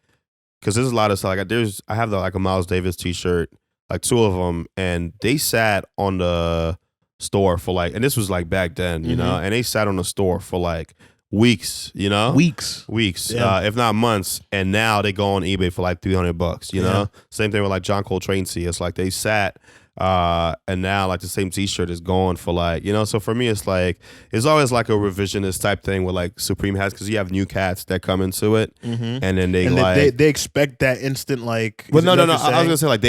because there's a lot of stuff. Like I have like a Miles Davis t-shirt, like 2 of them, and they sat on the store for like, and this was like back then, and they sat on the store for like weeks, weeks, if not months, and now they go on eBay for like $300, Same thing with like John Coltrane tee. It's like they sat, and now like the same t-shirt is going for like, so for me it's like it's always like a revisionist type thing with like Supreme has, because you have new cats that come into it, and then they expect that instant like. But no, I was gonna say like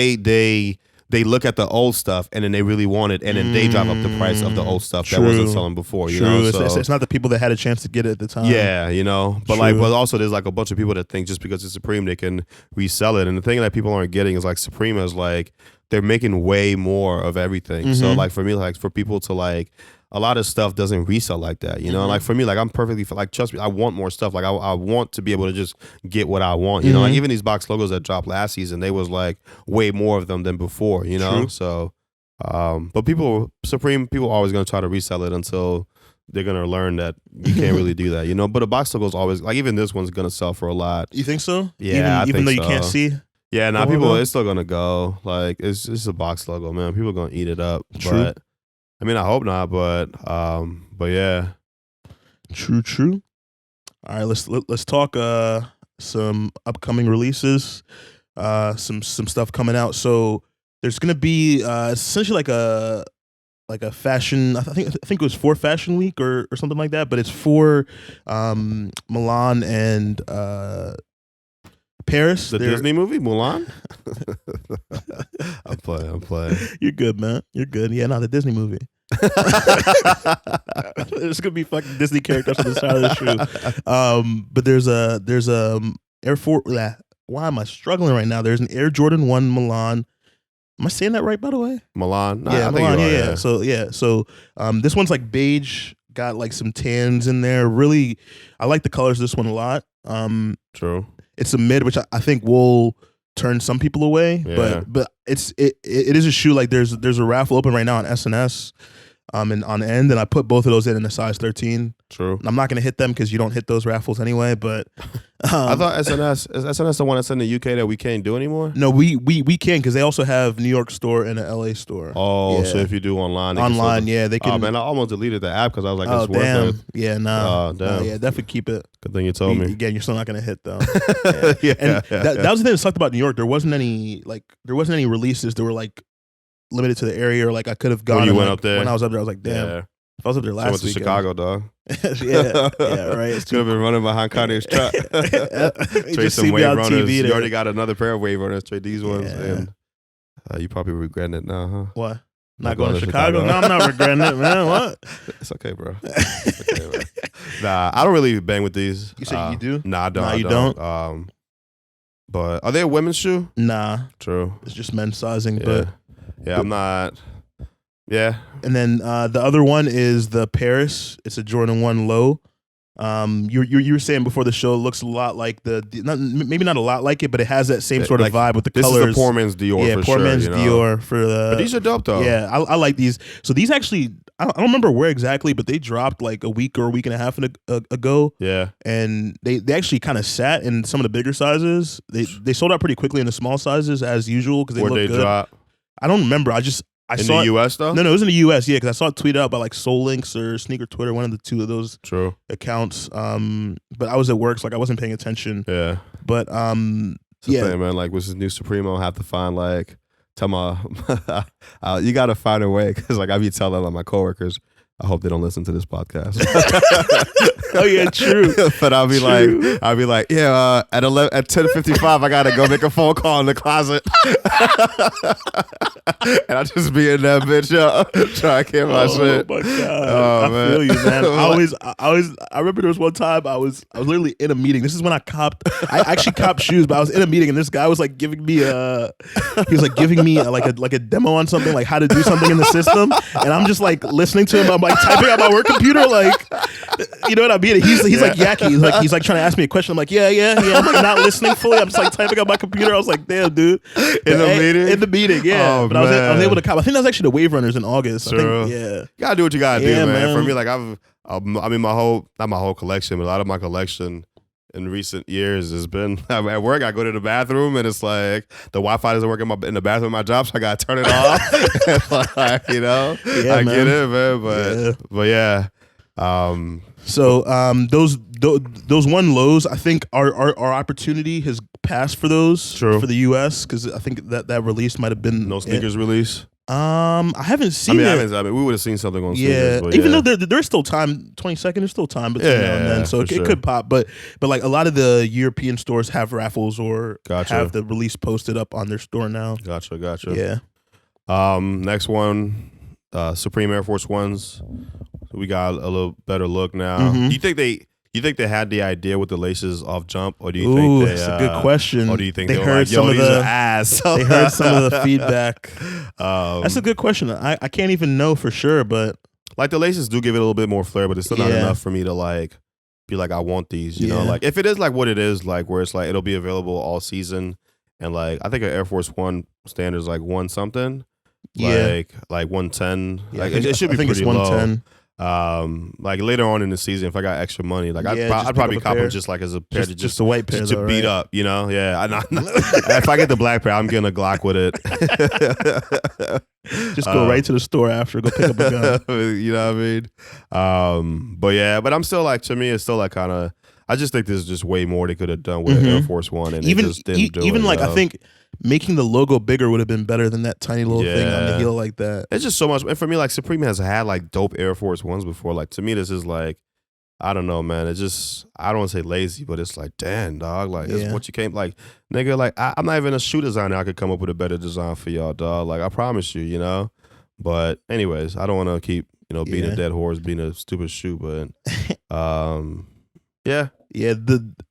they look at the old stuff and then they really want it, and then they drive up the price of the old stuff that wasn't selling before. It's not the people that had a chance to get it at the time. Yeah, but but also there's like a bunch of people that think just because it's Supreme they can resell it. And the thing that people aren't getting is like Supreme is like they're making way more of everything. So like for me, like for people to like a lot of stuff doesn't resell like that, you know. Like for me, like I'm perfectly like trust me, I want more stuff. Like I want to be able to just get what I want, you know. Like even these box logos that dropped last season, they was like way more of them than before, you know. True. So, but Supreme people are always gonna try to resell it until they're gonna learn that you can't really do that, you know. But a box logo is always like even this one's gonna sell for a lot. You think so? Yeah, even though you can't see. Yeah, nah, people it's still gonna go. Like it's a box logo, man. People are gonna eat it up. True. But I mean, I hope not, but yeah. True. All right, let's talk some upcoming releases, some stuff coming out. So there's gonna be essentially like a fashion. I think it was for Fashion Week or something like that. But it's for Milan and Paris. The Disney movie Milan. I'm playing. You're good, man. You're good. Yeah, the Disney movie. There's gonna be fucking Disney characters on the side of the shoe. But there's a Air Force. Why am I struggling right now? There's an Air Jordan 1 Milan. Am I saying that right, by the way? Milan. Yeah, Milan. Yeah. So this one's like beige, got like some tans in there. Really, I like the colors of this one a lot. True. It's a mid, which I think will turn some people away. Yeah. But it is a shoe. Like there's a raffle open right now on SNS, and on end, and I put both of those in a size 13. True. I'm not gonna hit them because you don't hit those raffles anyway. But I thought SNS the one that's in the UK that we can't do anymore. No, we can because they also have New York store and a LA store. Oh, yeah. So if you do online, they can. Oh man, I almost deleted the app because I was like, it's damn. worth it. Yeah, nah. Oh damn. Yeah, definitely keep it. Good thing you told me. Again, you're still not gonna hit though. Yeah. And that was the thing that sucked about New York. There wasn't any releases that were like limited to the area, or like I could have gone. When you went up there, when I was up there, I was like, damn. Yeah. If I was up there last week, Chicago, dog. yeah, right. Could have been running behind Kanye's truck. Trade some wave runners. You already got another pair of wave runners. Trade these ones, and you probably regretting it now, huh? What? Not going to Chicago? No, I'm not regretting it, man. What? It's okay, bro. It's okay, bro. Nah, I don't really bang with these. You say you do? Nah, I don't. Nah, you don't? But are they a women's shoe? Nah. True. It's just men's sizing, yeah, I'm not. Yeah. And then the other one is the Paris. It's a Jordan 1 low. You were saying before the show, it looks a lot like maybe not a lot like it, but it has that same sort of vibe with the colors. This is the poor man's Dior, yeah, for poor sure. man's Dior for the. But these are dope though. Yeah, I like these. So these actually, I don't remember where exactly, but they dropped like a week or a week and a half ago. Yeah, and they actually kind of sat in some of the bigger sizes. They sold out pretty quickly in the small sizes as usual because they look good. Drop? I don't remember. I saw the US though? No, it was in the US, yeah, because I saw it tweeted out by like Soul Links or Sneaker Twitter, one of the two of those accounts. But I was at work, so like I wasn't paying attention. Yeah. But thing, man, like with this new Supreme, I'll have to find like tell my you gotta find a way because like I be telling like my coworkers, I hope they don't listen to this podcast. Oh yeah, true. But I'll be like, yeah, at 10:55, I gotta go make a phone call in the closet, and I just be in that bitch, trying to get my shit. Oh my god, I feel you, man. I remember there was one time I was literally in a meeting. This is when I actually copped shoes, but I was in a meeting and this guy was like giving me like a demo on something, like how to do something in the system, and I'm just like listening to him. I'm like typing on my work computer, like, you know what I mean? He's like Yaky. He's like trying to ask me a question. I'm like, yeah. I'm like not listening fully. I'm just like typing on my computer. I was like, damn, dude. In the meeting, yeah. Oh, but I was able to cop. I think that was actually the Wave Runners in August. True. I think, yeah. You gotta do what you gotta do, man. For me, like I mean, not my whole collection, but a lot of my collection in recent years has been at work. I go to the bathroom and it's like the Wi-Fi doesn't work in the bathroom of my job, so I gotta turn it off. Like, you know, yeah, I get it, man. But yeah. So those one lows, I think our opportunity has passed for those. True. For the US, because I think that release might have been no sneakers release. I haven't seen it. I mean, we would have seen something on sneakers. But even though there's still time, 22nd, there's still time between now and then, so it could pop. But like a lot of the European stores have raffles or have the release posted up on their store now. Gotcha. Yeah. Next one, Supreme Air Force Ones. We got a little better look now. Mm-hmm. You think they had the idea with the laces off jump, or do you think that's a good question. Or do you think they were heard like, some of these the are ass? They heard some of the feedback. That's a good question. I can't even know for sure, but Like the laces do give it a little bit more flair, but it's still not enough for me to like be like I want these. You know, like if it is like what it is, like where it's like it'll be available all season, and like I think an Air Force One standard is like 1 something. Like 110. Like it should be pretty low. Like later on in the season, if I got extra money, like I'd probably cop them just like as a pair, just a white pair, just to beat up, you know. Yeah, if I get the black pair, I'm getting a Glock with it. Just go right to the store after, go pick up a gun. You know what I mean? But I'm still like, to me, it's still like kind of. I just think there's just way more they could have done with Air Force One, and even they just didn't do it. Even like I think making the logo bigger would have been better than that tiny little thing on the heel like that. It's just so much. And for me, like Supreme has had like dope Air Force Ones before. Like to me, this is like, I don't know, man. It's just, I don't want to say lazy, but it's like, damn, dog. Like it's what you came like, nigga. Like I'm not even a shoe designer. I could come up with a better design for y'all, dog. Like I promise you, you know. But anyways, I don't want to keep beating a dead horse, being a stupid shoe, but yeah. Yeah,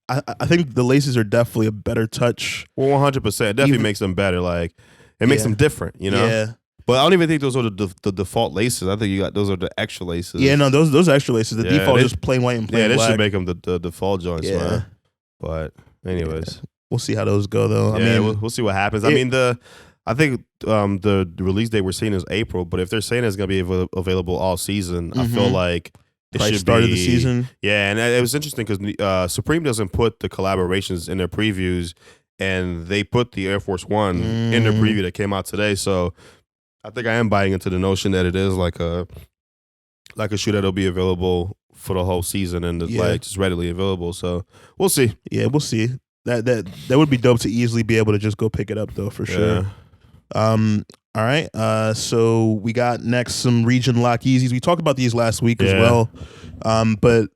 I think the laces are definitely a better touch. Well, 100%. It definitely makes them better. Like it makes them different, you know. Yeah. But I don't even think those are the default laces. I think those are the extra laces. Yeah, no, those are extra laces. The default is just plain white and plain black. Yeah, they should make them the default joints, man. But anyways, we'll see how those go though. Yeah, I mean, we'll see what happens. I mean, I think the release date we're seeing is April, but if they're saying it's gonna be available all season, I feel like. It should start of the season. Yeah, and it was interesting because Supreme doesn't put the collaborations in their previews, and they put the Air Force One in their preview that came out today. So I think I am buying into the notion that it is like a shoe that'll be available for the whole season and like just readily available. So we'll see. Yeah, we'll see. That would be dope to easily be able to just go pick it up though, for sure. All right, so we got next some region lock Yeezys. We talked about these last week as well, but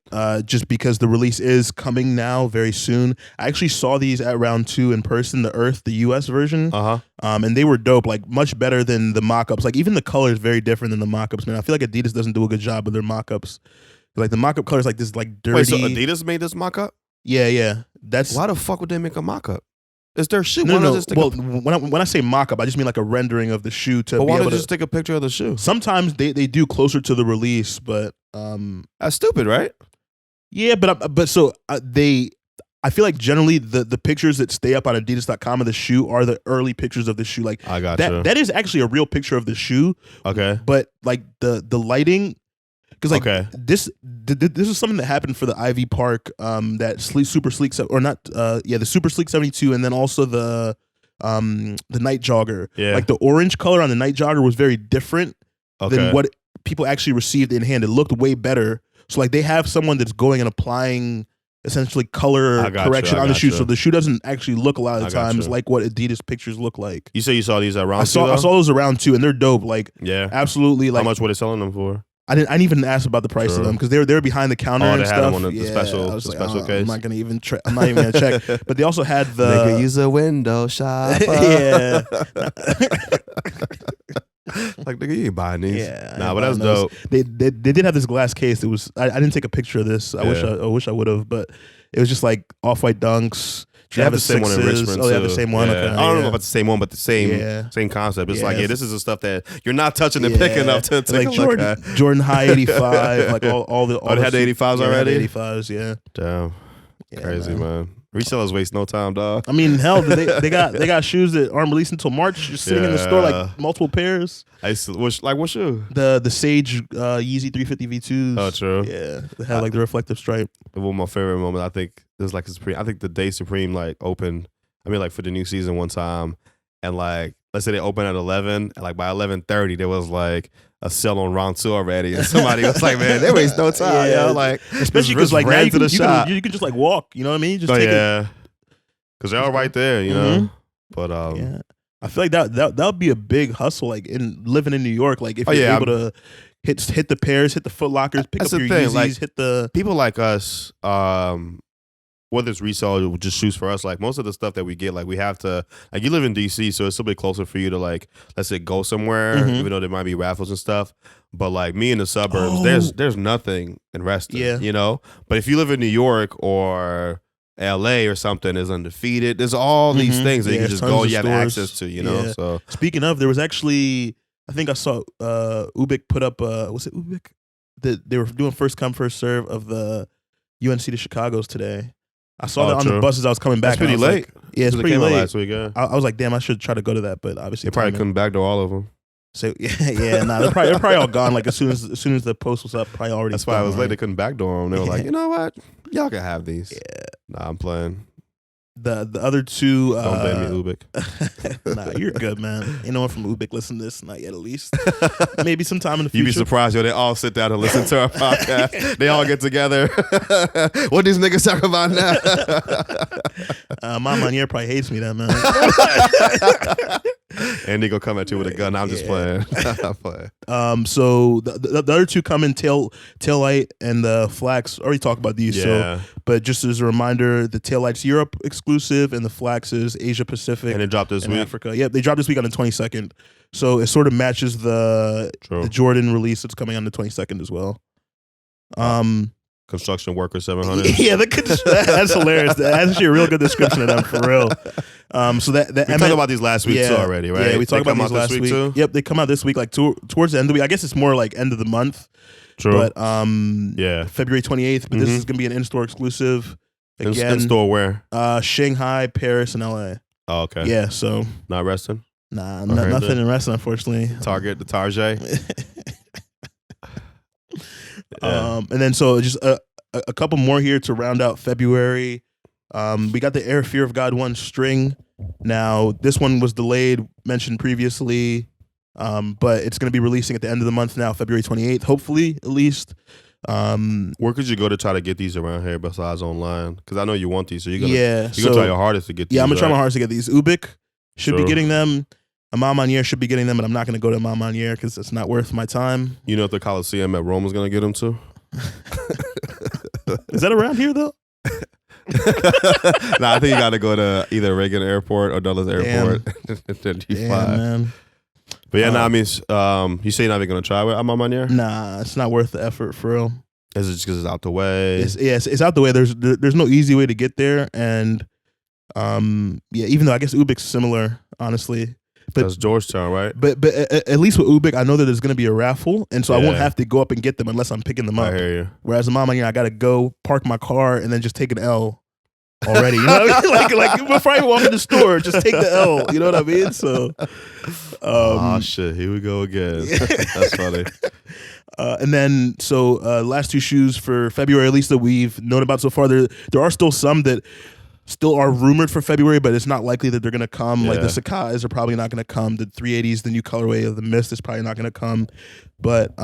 just because the release is coming now very soon, I actually saw these at round 2 in person, the Earth, the US version, and they were dope, like much better than the mock-ups. Like even the color is very different than the mock-ups, man. I feel like Adidas doesn't do a good job with their mock-ups. Like the mock-up color is like this like dirty. Wait, so Adidas made this mock-up? Yeah. That's why the fuck would they make a mock-up? It's their shoe. No. Well, when I say mock-up, I just mean like a rendering of the shoe to. But why don't they just take a picture of the shoe? Sometimes they do closer to the release, but that's stupid, right? Yeah, but so I feel like generally the pictures that stay up on Adidas.com of the shoe are the early pictures of the shoe. Like I got that. That is actually a real picture of the shoe. Okay, but like the lighting. Because like this is something that happened for the Ivy Park, that super sleek the super sleek 72, and then also the night jogger. Yeah, like the orange color on the night jogger was very different than what people actually received in hand. It looked way better. So like they have someone that's going and applying essentially color correction on the shoe, so the shoe doesn't actually look a lot of the times like what Adidas pictures look like. You say you saw these at round 2? I saw those around 2, and they're dope. Like absolutely. Like how much were they selling them for? I didn't even ask about the price of them because they were behind the counter and they stuff. had them on the special case. I'm not gonna even check. But they also had the. They could use a window shopper. Yeah. Like nigga, you ain't buying these. Yeah, nah, but that's dope. They did have this glass case. It was I didn't take a picture of this. I wish I would have, but it was just like off-white dunks. They have the same one in Richmond. Oh, they have the same one. Yeah. Okay, I don't know about the same one, but the same concept. It's like, this is the stuff that you're not touching and picking up to take like a look at. Jordan High 85, like all the. They had the 85s already. The 85s, yeah. Damn, crazy man. Resellers waste no time, dog. I mean, hell, they got shoes that aren't released until March, just sitting in the store, like multiple pairs. What shoe? The Sage Yeezy 350 V2s. Oh, true. Yeah, they had like the reflective stripe. One of my favorite moments, I think, it was like Supreme. I think the day Supreme like opened. I mean, like for the new season one time, and like let's say they opened at 11, and like by 11:30 there was like a sell on round 2 already, and somebody was like, "Man, they waste no time." Yeah, yo. Like especially because like now you can just like walk. You know what I mean? Just take it. Because they're all right there, you know. But I feel like that would be a big hustle, like in living in New York. Like if you're able to hit the pairs, hit the Foot Lockers, pick up your Yeezys, like, hit the people like us. Whether it's resale or just shoes for us, like most of the stuff that we get, like we have to, like you live in DC, so it's a bit closer for you to like, let's say go somewhere, even though there might be raffles and stuff. But like me in the suburbs, there's nothing in Reston, you know? But if you live in New York or LA or something, is undefeated. There's all these things that you can just go, you have access to, you know? So speaking of, there was actually I think I saw Ubik put up. Was it Ubik? They were doing first come first serve of the UNC to Chicago's today. I saw that on the buses. I was coming back. That's pretty late. Like, yeah, it's pretty late. Last week, yeah. I was like, damn, I should try to go to that, but obviously they probably couldn't backdoor all of them. So they're probably all gone. Like as soon as the post was up, probably already. That's why I was late. They couldn't backdoor them. They were like, you know what, y'all can have these. Yeah. Nah, I'm playing. The other two. Don't blame me, Ubik. Nah, you're good, man. Ain't no one from Ubik listen to this, not yet at least. Maybe sometime in the future. You'd be surprised, yo. They all sit down and listen to our podcast. They all get together. What these niggas talk about now? My Manier probably hates me, that man. And they gonna come at you with a gun. I'm just playing. I'm playing. So the other two come in tail light and the Flax. Already talked about these. Yeah. So, but just as a reminder, the tail light's Europe exclusive, and the Flax is Asia Pacific. And it dropped this week. Africa. Yep, they dropped this week on the 22nd. So it sort of matches the Jordan release that's coming on the 22nd as well. Construction worker 700. Yeah, that's hilarious. That's actually a real good description of them, for real. So that we talked about these last week too already, right? Yeah, we talked about these last week too. Yep, they come out this week, like towards the end of the week. I guess it's more like end of the month. True. But February 28th. But this is gonna be an in-store exclusive. Again, in-store where? Shanghai, Paris, and LA. Oh, okay. Yeah, so not resting. Nah, nothing in resting, unfortunately. Target, the Target. And then so just a couple more here to round out February. We got the Air Fear of God 1 string. Now this one was delayed, mentioned previously, but it's going to be releasing at the end of the month now, February 28th, hopefully at least. Where could you go to try to get these around here besides online? Because I know you want these, so you're gonna try your hardest to get these. Yeah, I'm gonna try my hardest to get these. Ubik should be getting them. Imam Manier should be getting them, but I'm not going to go to Imam Manier because it's not worth my time. You know if the Coliseum at Rome is going to get them too? Is that around here though? Nah, I think you got to go to either Reagan Airport or Dulles Airport. Then you fly. Man. But yeah, I mean, you say you're not even going to try with Imam Manier? Nah, it's not worth the effort for real. Is it just because it's out the way? It's out the way. There's no easy way to get there, and even though I guess Ubik's similar, honestly. But that's Georgetown, right? But at least with Ubik, I know that there's going to be a raffle, and so I won't have to go up and get them unless I'm picking them up. I hear you. Whereas Imam Manier, I got to go park my car and then just take an L already. You know what I mean? like before I walk in the store, just take the L. You know what I mean? So, oh shit, here we go again. That's funny. And then last two shoes for February, at least that we've known about so far. There are still some that still are rumored for February, but it's not likely that they're going to come. Yeah. Like the Sakai's are probably not going to come. The 380s, the new colorway of the Mist, is probably not going to come. But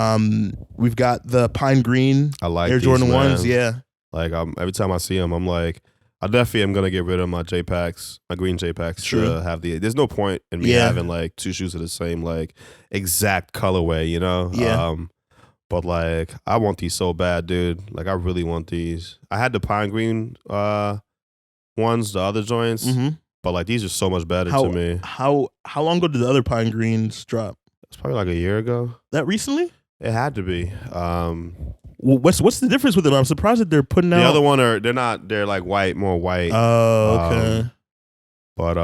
we've got the Pine Green Air Jordan 1s. Yeah. Like every time I see them, I'm like, I definitely am going to get rid of my J-Packs, my green J-Packs. To have there's no point in me having like two shoes of the same like exact colorway, you know? Yeah. But like, I want these so bad, dude. Like, I really want these. I had the Pine Green ones, the other joints, but like these are so much better to me. How long ago did the other Pine Greens drop? It's probably like a year ago. That recently? It had to be. What's the difference with them? I'm surprised that they're putting out. The other one they're like white, more white. Oh, okay. But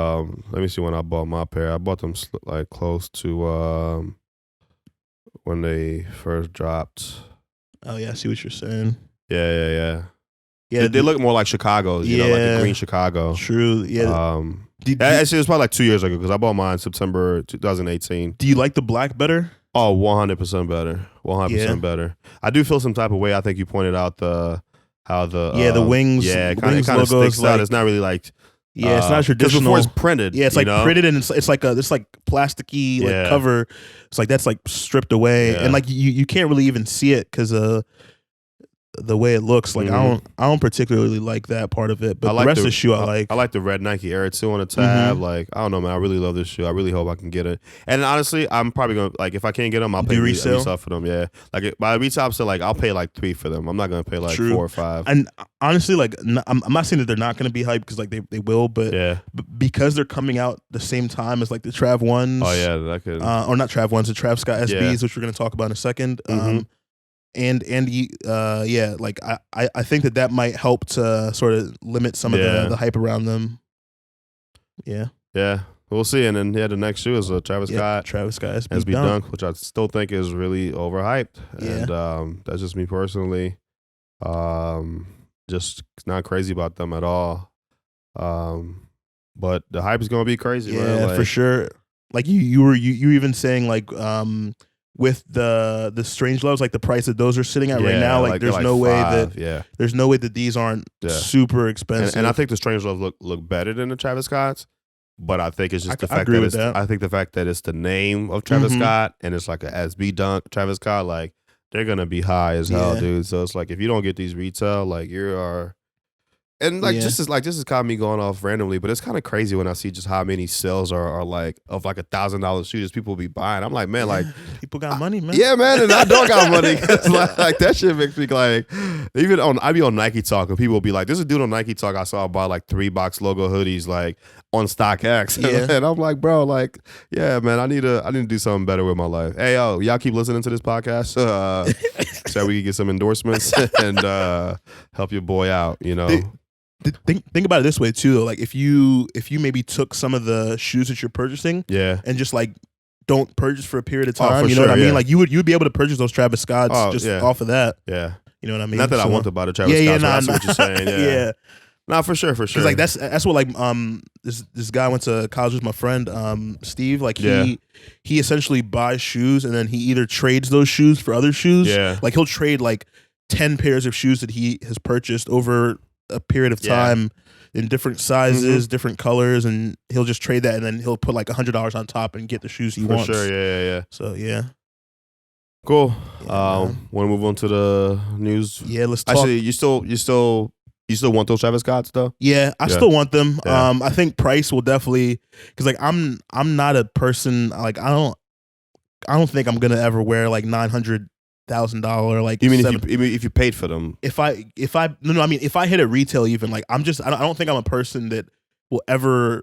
let me see when I bought my pair. I bought them like close to when they first dropped. Oh yeah, I see what you're saying. Yeah. Yeah, they look more like Chicago, you know, like the green Chicago. True, yeah. Actually, it was probably like 2 years ago because I bought mine in September 2018. Do you like the black better? Oh, 100% better. 100% better. I do feel some type of way. I think you pointed out the wings. Yeah, it kind of sticks out. It's not really like. Yeah, it's not traditional. Before it's printed. Yeah, it's like printed and it's like plasticky cover. It's like that's like stripped away and like you can't really even see it because the way it looks. Like I don't particularly like that part of it, but the rest of the shoe I like. I like the red Nike Air 2 on the tab. Like I don't know, man. I really love this shoe. I really hope I can get it. And honestly, I'm probably gonna like if I can't get them, I'll pay resale for them. Yeah, like by retail, so like I'll pay like $3 for them. I'm not gonna pay like $4 or $5. And honestly, like I'm not saying that they're not gonna be hyped because like they will, but because they're coming out the same time as like the Trav ones. Oh yeah, that could or not Trav ones, the Trav Scott SBs, which we're gonna talk about in a second. Like I think that might help to sort of limit some of the hype around them. Yeah. Yeah. We'll see. And then the next shoe is a Travis Scott SB Dunk, which I still think is really overhyped. Yeah. And that's just me personally. Just not crazy about them at all. But the hype is gonna be crazy. Yeah, man. Like, for sure. Like you were even saying like with the Strange Loves, like the price that those are sitting at right now, like there's no way that these aren't super expensive. And I think the Strange Loves look better than the Travis Scotts. But I think it's just the fact that I think the fact that it's the name of Travis Scott and it's like a SB Dunk Travis Scott, like they're gonna be high as hell, dude. So it's like if you don't get these retail, like you are. And like this is kind of me going off randomly, but it's kind of crazy when I see just how many sales are like of like $1,000 shoes people be buying. I'm like, man, like people got money, man. Yeah, man, and I don't got money. like that shit makes me like even I be on Nike Talk and people will be like, there's a dude on Nike Talk I saw buy like 3-box logo hoodies like on StockX, and I'm like, bro, like, yeah, man, I need to do something better with my life. Hey, yo, y'all keep listening to this podcast so we can get some endorsements and help your boy out, you know. Think about it this way too, though. Like if you maybe took some of the shoes that you're purchasing, and just like don't purchase for a period of time, you know what I mean? Like you'd be able to purchase those Travis Scotts off of that. Yeah, you know what I mean. Not that I want to buy the Travis Scotts. I see what you're saying. Yeah. Nah, for sure. Because like that's what like this guy went to college with my friend Steve. Like he essentially buys shoes and then he either trades those shoes for other shoes. Yeah, like he'll trade like 10 pairs of shoes that he has purchased over a period of time in different sizes, different colors, and he'll just trade that and then he'll put like $100 on top and get the shoes he wants. For sure, yeah. So yeah. Cool. Want to move on to the news? Yeah, let's talk. Actually, you still want those Travis Scotts though? Yeah, I still want them. Yeah. I think price will definitely, because like I'm not a person like I don't think I'm gonna ever wear like $900,000 like. You mean if you paid for them? If I hit it retail even, like I don't think I'm a person that will ever.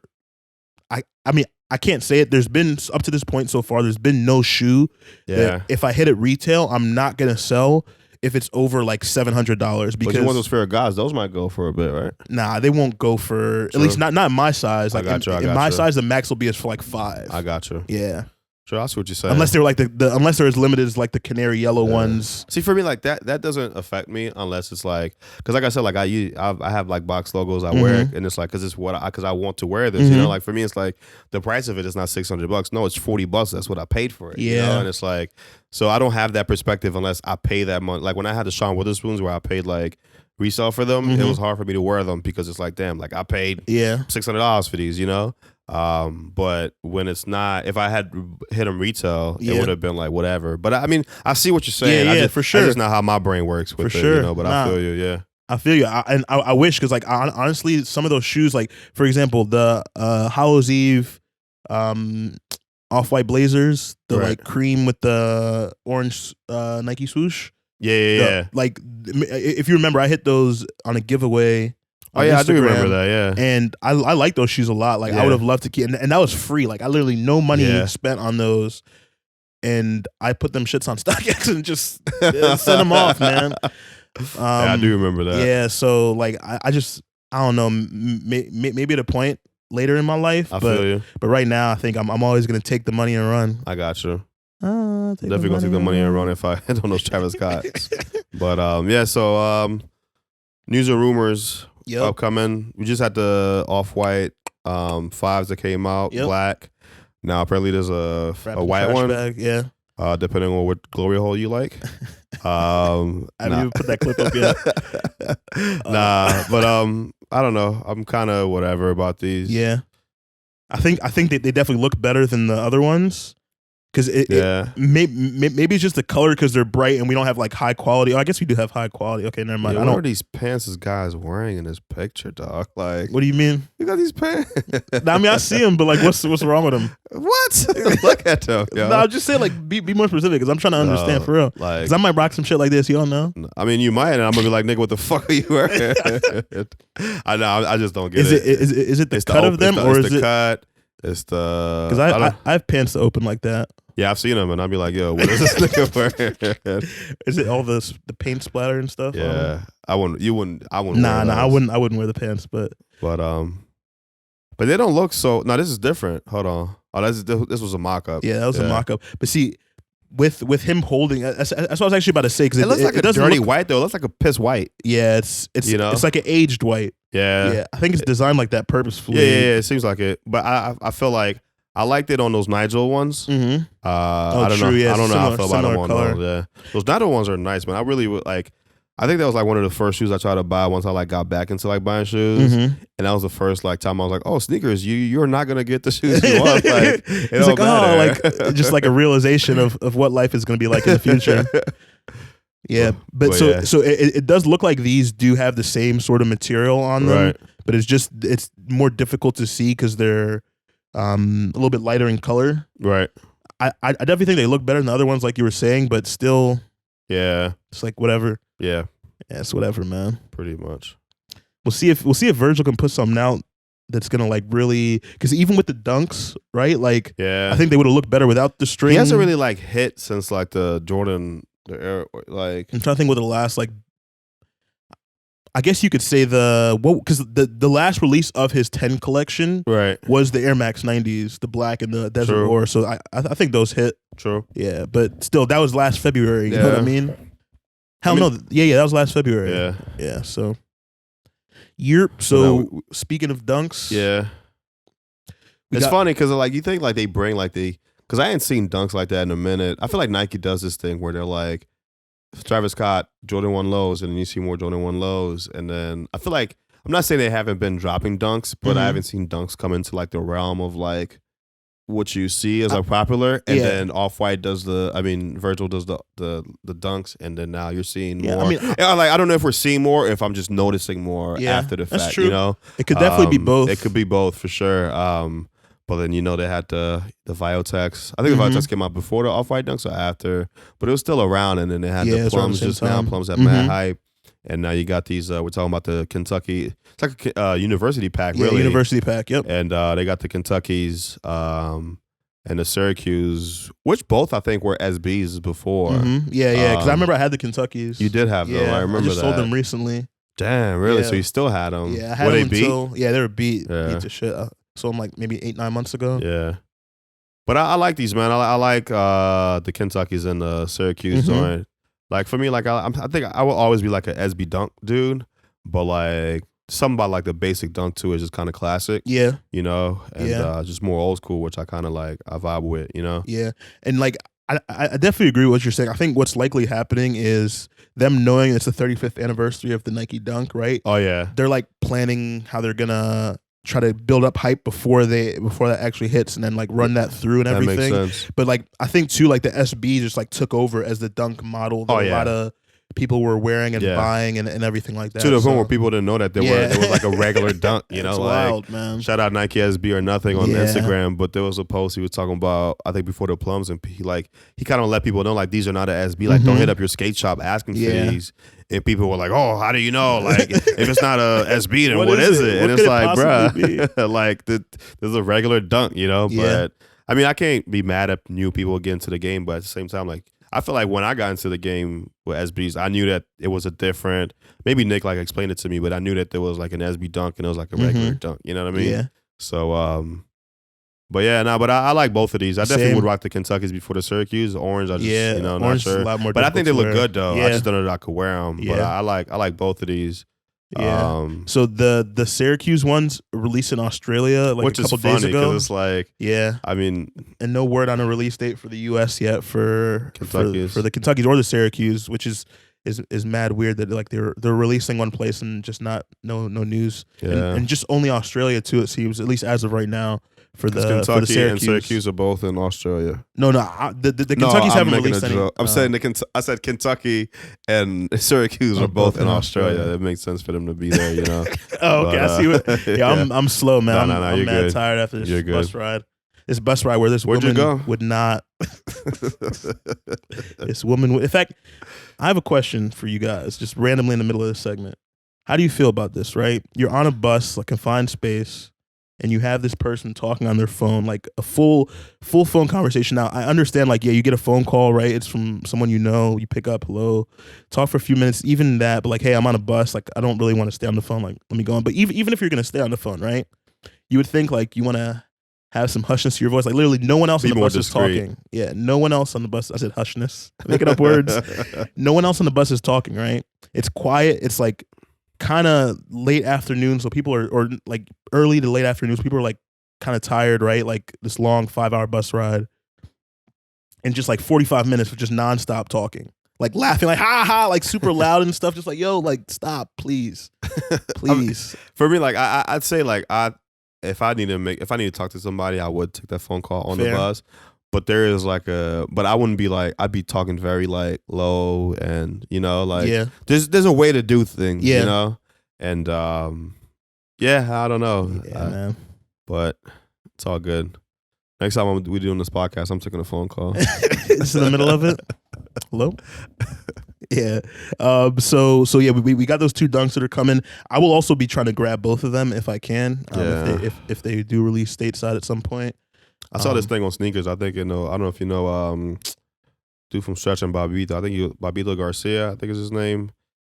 I mean I can't say it. There's been up to this point so far. There's been no shoe that if I hit it retail, I'm not gonna sell if it's over like $700. Because but you want those fair guys, those might go for a bit, right? Nah, they won't go for at least not in my size. Like in my size, the max will be for like $5. I got you. Yeah. Sure, that's what you're saying. Unless they're like unless they're as limited as like the canary yellow ones. See, for me, like that doesn't affect me unless it's like, because like I said, like I have like box logos I wear, and it's like because I want to wear this, you know. Like for me, it's like the price of it is not $600. No, it's $40. That's what I paid for it. Yeah, you know? And it's like, so I don't have that perspective unless I pay that money. Like when I had the Sean Witherspoons where I paid like resale for them, it was hard for me to wear them because it's like, damn, like I paid $600 for these, you know. But when it's not, if I had hit them retail, it would have been like whatever. But I mean, I see what you're saying. For sure. That's just not how my brain works with it, you know. But I feel you, yeah. I feel you, I wish, because like honestly, some of those shoes, like for example, the Hallows Eve, off-white Blazers, the like cream with the orange Nike swoosh. Yeah. Like if you remember, I hit those on a giveaway. Oh yeah, Instagram. I do remember that. Yeah, and I like those shoes a lot. Like I would have loved to keep, and that was free. Like I literally no money spent on those, and I put them shits on StockX and just sent them off, man. I do remember that. Yeah, so like I don't know, maybe at a point later in my life, I feel you. But right now I think I'm always gonna take the money and run. I got you. Definitely gonna take the money and run if I hit on those Travis Scotts. But yeah, so news and rumors. Upcoming. We just had the Off-White 5s that came out, black. Now apparently there's a white one. Bag, depending on what glory hole you like. I haven't even put that clip up yet. But I don't know. I'm kind of whatever about these. Yeah, I think they definitely look better than the other ones. Because maybe it's just the color because they're bright and we don't have like high quality. Oh, I guess we do have high quality. Okay, never mind. What are these pants this guy's wearing in this picture, dog? Like, what do you mean? You got these pants? I mean, I see them, but like, what's wrong with them? What? Look at them, yo. No, just say like be more specific because I'm trying to understand for real. Like, because I might rock some shit like this. You don't know? I mean, you might, and I'm gonna be like, nigga, what the fuck are you wearing? I know. I just don't get it. Is it the cut of them, or is it the cut? It's the because I have pants that open like that. Yeah, I've seen them, and I'd be like, "Yo, what is this nigga wearing?" Is it all the paint splatter and stuff? Yeah, I wouldn't. You wouldn't. I wouldn't. Nah, I wouldn't wear the pants, but But they don't look so. No, this is different. Hold on. Oh, this was a mock-up. Yeah, that was a mock-up. But see, with him holding, that's what I was actually about to say. Because it looks like a dirty white, though. It looks like a piss white. Yeah, it's it's like an aged white. Yeah. I think it's designed like that purposefully. Yeah, it seems like it. But I feel like I liked it on those Nigel ones. Mm-hmm. I don't know. Yeah, I don't know how I feel about them on color. those. Yeah, those Nigel ones are nice, man. I really would like. I think that was like one of the first shoes I tried to buy once I like got back into like buying shoes, and that was the first like time I was like, oh, sneakers, you're not gonna get the shoes you want. Like, it's like like just like a realization of what life is gonna be like in the future. Yeah, but so it does look like these do have the same sort of material on them, right. But it's more difficult to see because they're a little bit lighter in color. Right. I definitely think they look better than the other ones, like you were saying, but still, it's like whatever. Yeah, it's whatever, man. Pretty much. We'll see if Virgil can put something out that's gonna like really, because even with the dunks, right? Like, I think they would have looked better without the string. He hasn't really like hit since like the Jordan, the Air, like. I'm trying to think what the last like. I guess you could say because the last release of his 10 collection was the Air Max 90s, the black and the Desert War. So I think those hit. True. Yeah, but still, that was last February. You know what I mean? No. Yeah, that was last February. Yeah. So speaking of dunks, it's funny because like you think like they bring like because I ain't seen dunks like that in a minute. I feel like Nike does this thing where they're like Travis Scott, Jordan 1 lows, and then you see more Jordan 1 lows, and then I feel like I'm not saying they haven't been dropping dunks, but I haven't seen dunks come into like the realm of like what you see as like popular, and then Off-White does Virgil does the dunks, and then now you're seeing more. I don't know if we're seeing more, or if I'm just noticing more after the fact. That's true. You know, it could definitely be both. It could be both for sure. But then they had the Viotex. I think the Viotex came out before the Off-White dunks or after, but it was still around. And then they had the plums just now. Plums have mad hype. And now you got these, we're talking about the Kentucky, it's like a university pack, really. University pack, yep. And they got the Kentuckys and the Syracuse, which both I think were SBs before. Yeah, because I remember I had the Kentuckys. You did have them, I remember that. I just sold them recently. Damn, really? So you still had them? Yeah, I had them until, they were beat to shit. I sold them like maybe 8-9 months ago. Yeah. But I like these, man. I like the Kentuckys and the Syracuse joint. Like for me, like I think I will always be like an SB dunk dude, but like something about like the basic dunk too is just kind of classic. Yeah, and just more old school, which I kind of like. I vibe with, Yeah, and like I definitely agree with what you're saying. I think what's likely happening is them knowing it's the 35th anniversary of the Nike Dunk, right? Oh yeah, they're like planning how they're gonna try to build up hype before that actually hits, and then like run that through and everything. That makes sense. But like I think too, like the SB just like took over as the dunk model that a lot of people were wearing and buying and everything like that. To the point where people didn't know that it was like a regular dunk, It's like, wild, man. Shout out Nike SB or nothing on Instagram, but there was a post he was talking about, I think before the plums, and he kind of let people know like these are not an SB, like don't hit up your skate shop asking for these. And people were like, "Oh, how do you know? Like, if it's not a SB, then what is it?" And it's like, bruh, like there's a regular dunk, But I mean, I can't be mad at new people getting to the game, but at the same time, like I feel like when I got into the game with SBs, I knew that it was a different. Maybe Nick like explained it to me, but I knew that there was like an SB dunk and it was like a regular dunk. You know what I mean? Yeah. So, but I like both of these. I definitely would rock the Kentuckys before the Syracuse. The orange, I just not sure. But I think they look good though. I just don't know that I could wear them. But I like both of these. Yeah. So the Syracuse ones released in Australia like which a couple is funny days ago. It's like I mean, and no word on a release date for the U.S. yet for the Kentuckys or the Syracuse, which is mad weird that like they're releasing one place and just not no news. Yeah. And just only Australia too, it seems, at least as of right now. For the Kentucky and Syracuse are both in Australia. No, the Kentuckys haven't released any. I'm saying I said Kentucky and Syracuse are both in Australia. It makes sense for them to be there, Oh, okay, I see what. Yeah, I'm slow, man. No, I'm mad tired after this bus ride. This bus ride where this woman would not. This woman would. In fact, I have a question for you guys, just randomly in the middle of this segment. How do you feel about this? Right, you're on a bus, like confined space. And you have this person talking on their phone, like a full phone conversation. Now, I understand, like, you get a phone call, right? It's from someone you know. You pick up, hello, talk for a few minutes, even that. But like, hey, I'm on a bus. Like, I don't really want to stay on the phone. Like, let me go on. But even if you're going to stay on the phone, right? you would think like you want to have some hushness to your voice. Like literally no one else on the bus is talking. Yeah, no one else on the bus. I said hushness. Making up words. No one else on the bus is talking, right? It's quiet. It's like kind of late afternoon. So people are, or like early to late afternoons, people are like kind of tired, right? Like this long 5-hour bus ride. And just like 45 minutes of just nonstop talking. Like laughing, like ha ha, like super loud and stuff. Just like, yo, like stop, please. Please. For me, like I'd say like if I need to talk to somebody, I would take that phone call on the bus. But there is like but I wouldn't be like, I'd be talking very like low and, you know, like there's a way to do things, you know? And I don't know. Yeah, man. But it's all good. Next time we doing this podcast, I'm taking a phone call. This is in the middle of it. Hello? Yeah. So yeah, we got those 2 dunks that are coming. I will also be trying to grab both of them if I can. If they do release stateside at some point. I saw this thing on sneakers. I think I don't know if you know dude from Stretch and Bobito. I think Bobito Garcia, I think is his name.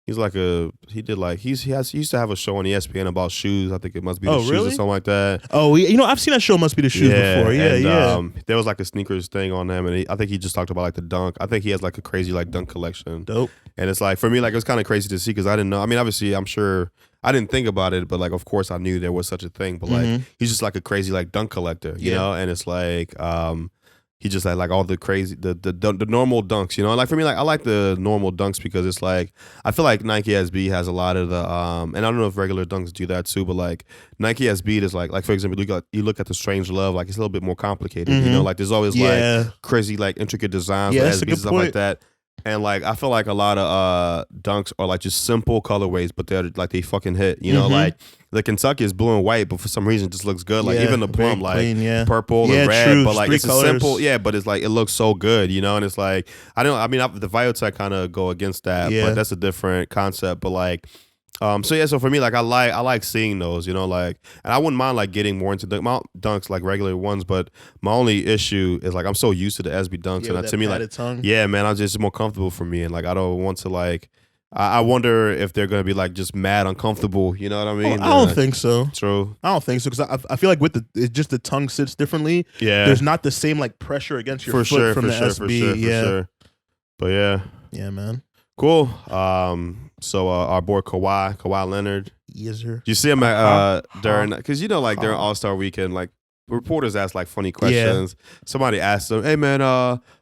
He's like he used to have a show on ESPN about shoes. I think it must be the shoes or something like that. Oh, you know, I've seen that show Must Be the Shoes before. Yeah, and, there was like a sneakers thing on him, and I think he just talked about like the dunk. I think he has like a crazy like dunk collection. Dope. And it's like, for me, like it was kind of crazy to see because I didn't know. I mean, obviously, I'm sure I didn't think about it, but like, of course, I knew there was such a thing. But like, he's just like a crazy like dunk collector, you know. And it's like, he just had like all the crazy, the normal dunks, you know. Like for me, like I like the normal dunks because it's like I feel like Nike SB has a lot of the, and I don't know if regular dunks do that too, but like Nike SB is like for example, you look at the Strange Love, like it's a little bit more complicated, you know. Like there's always like crazy like intricate designs, yeah, SB and stuff like that. And like I feel like a lot of dunks are like just simple colorways, but they're like they fucking hit. You know, like the Kentucky is blue and white, but for some reason it just looks good. Like even the plum, like clean, purple and red, true. but like it's colors. a simple, but it's like it looks so good, you know. And it's like the Viotech kind of go against that, but that's a different concept. But like. So for me, like I like seeing those, you know, like, and I wouldn't mind like getting more into dunks like regular ones, but my only issue is like I'm so used to the SB dunks, and to me like tongue. man, I'm just more comfortable for me, and like I don't want to like. I wonder if they're gonna be like just mad uncomfortable, you know what I mean? I don't think so. True. I don't think so because I feel like with the tongue sits differently. Yeah. There's not the same like pressure against your foot from the SB. For sure. But yeah, man. Cool. So our boy Kawhi Leonard. Yes, sir. You see him during, because you know, like during All-Star Weekend, like reporters ask like funny questions. Somebody asked him, "Hey man,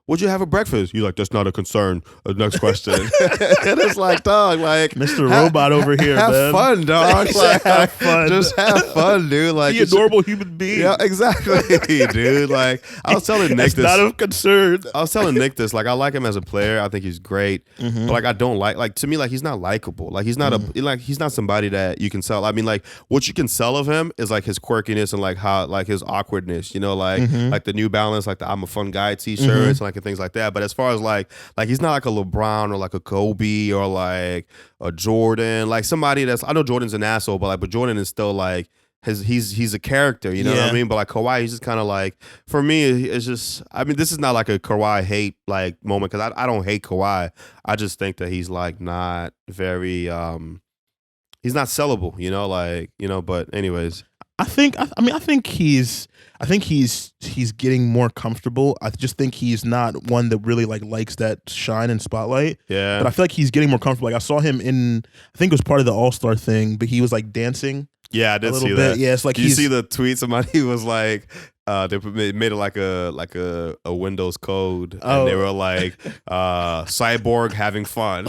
what'd you have for breakfast?" You're like, "That's not a concern." Next question. And it's like, dog, like Mr. Robot over here, have man. fun, dog. Like, have fun. Just have fun, dude. Like be a normal human being. Yeah, exactly, dude. Like I was telling Nick this. Not of concern. I was telling Nick this. Like I like him as a player. I think he's great. But like I don't like to me, like he's not likable. Like he's not he's not somebody that you can sell. I mean, like what you can sell of him is like his quirkiness and like how like his awkwardness. You know, like the New Balance, like the I'm a fun guy T-shirts, and like things like that. But as far as like he's not like a LeBron or like a Kobe or like a Jordan, like somebody that's, I know Jordan's an asshole, but Jordan is still like he's a character, you know what I mean? But like Kawhi, he's just kind of like, for me, it's just, I mean, this is not like a Kawhi hate like moment because I don't hate Kawhi. I just think that he's like not very he's not sellable, you know, like, you know. But anyways, I think he's getting more comfortable. I just think he's not one that really like likes that shine and spotlight. Yeah. But I feel like he's getting more comfortable. Like I saw him in, I think it was part of the All-Star thing, but he was like dancing. Yeah, I did see bit. that. Yeah, it's like, you see the tweet? Somebody was like, they made it like a Windows code, and they were like, cyborg having fun.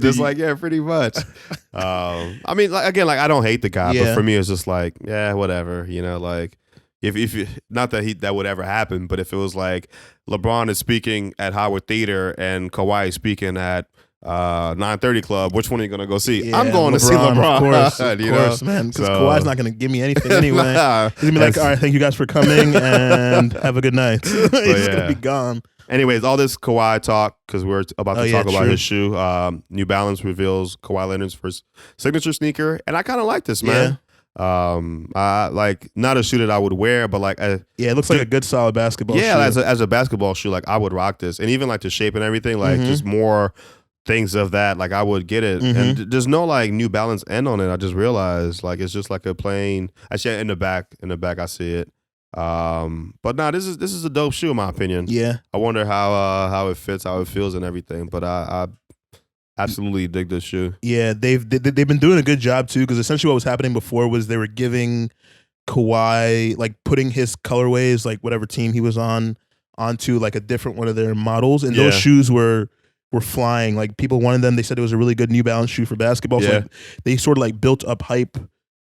Just like, yeah, pretty much. I mean, like, again, like I don't hate the guy, but for me, it's just like, yeah, whatever, you know, like. If you, not that that would ever happen, but if it was like LeBron is speaking at Howard Theater and Kawhi is speaking at 930 Club, which one are you gonna go see? Yeah, I'm going to see LeBron. Of course, man. Because Kawhi's not gonna give me anything anyway. He's gonna be like, all right, thank you guys for coming and have a good night. He's just gonna be gone. Anyways, all this Kawhi talk, because we're about to talk about his shoe. New Balance reveals Kawhi Leonard's first signature sneaker, and I kind of like this, man. I like, not a shoe that I would wear, but like it looks like a good solid basketball shoe. As a basketball shoe, like I would rock this, and even like the shape and everything, like just more things of that, like I would get it. And there's no like New Balance end on it. I just realized like it's just like a plain. Actually, in the back I see it. But nah, this is a dope shoe in my opinion. Yeah. I wonder how it fits, how it feels, and everything. But I absolutely dig this shoe. Yeah, they've been doing a good job too, because essentially what was happening before was they were giving Kawhi, like putting his colorways, like whatever team he was on, onto like a different one of their models, and those shoes were flying. Like people wanted them. They said it was a really good New Balance shoe for basketball. So like, they sort of like built up hype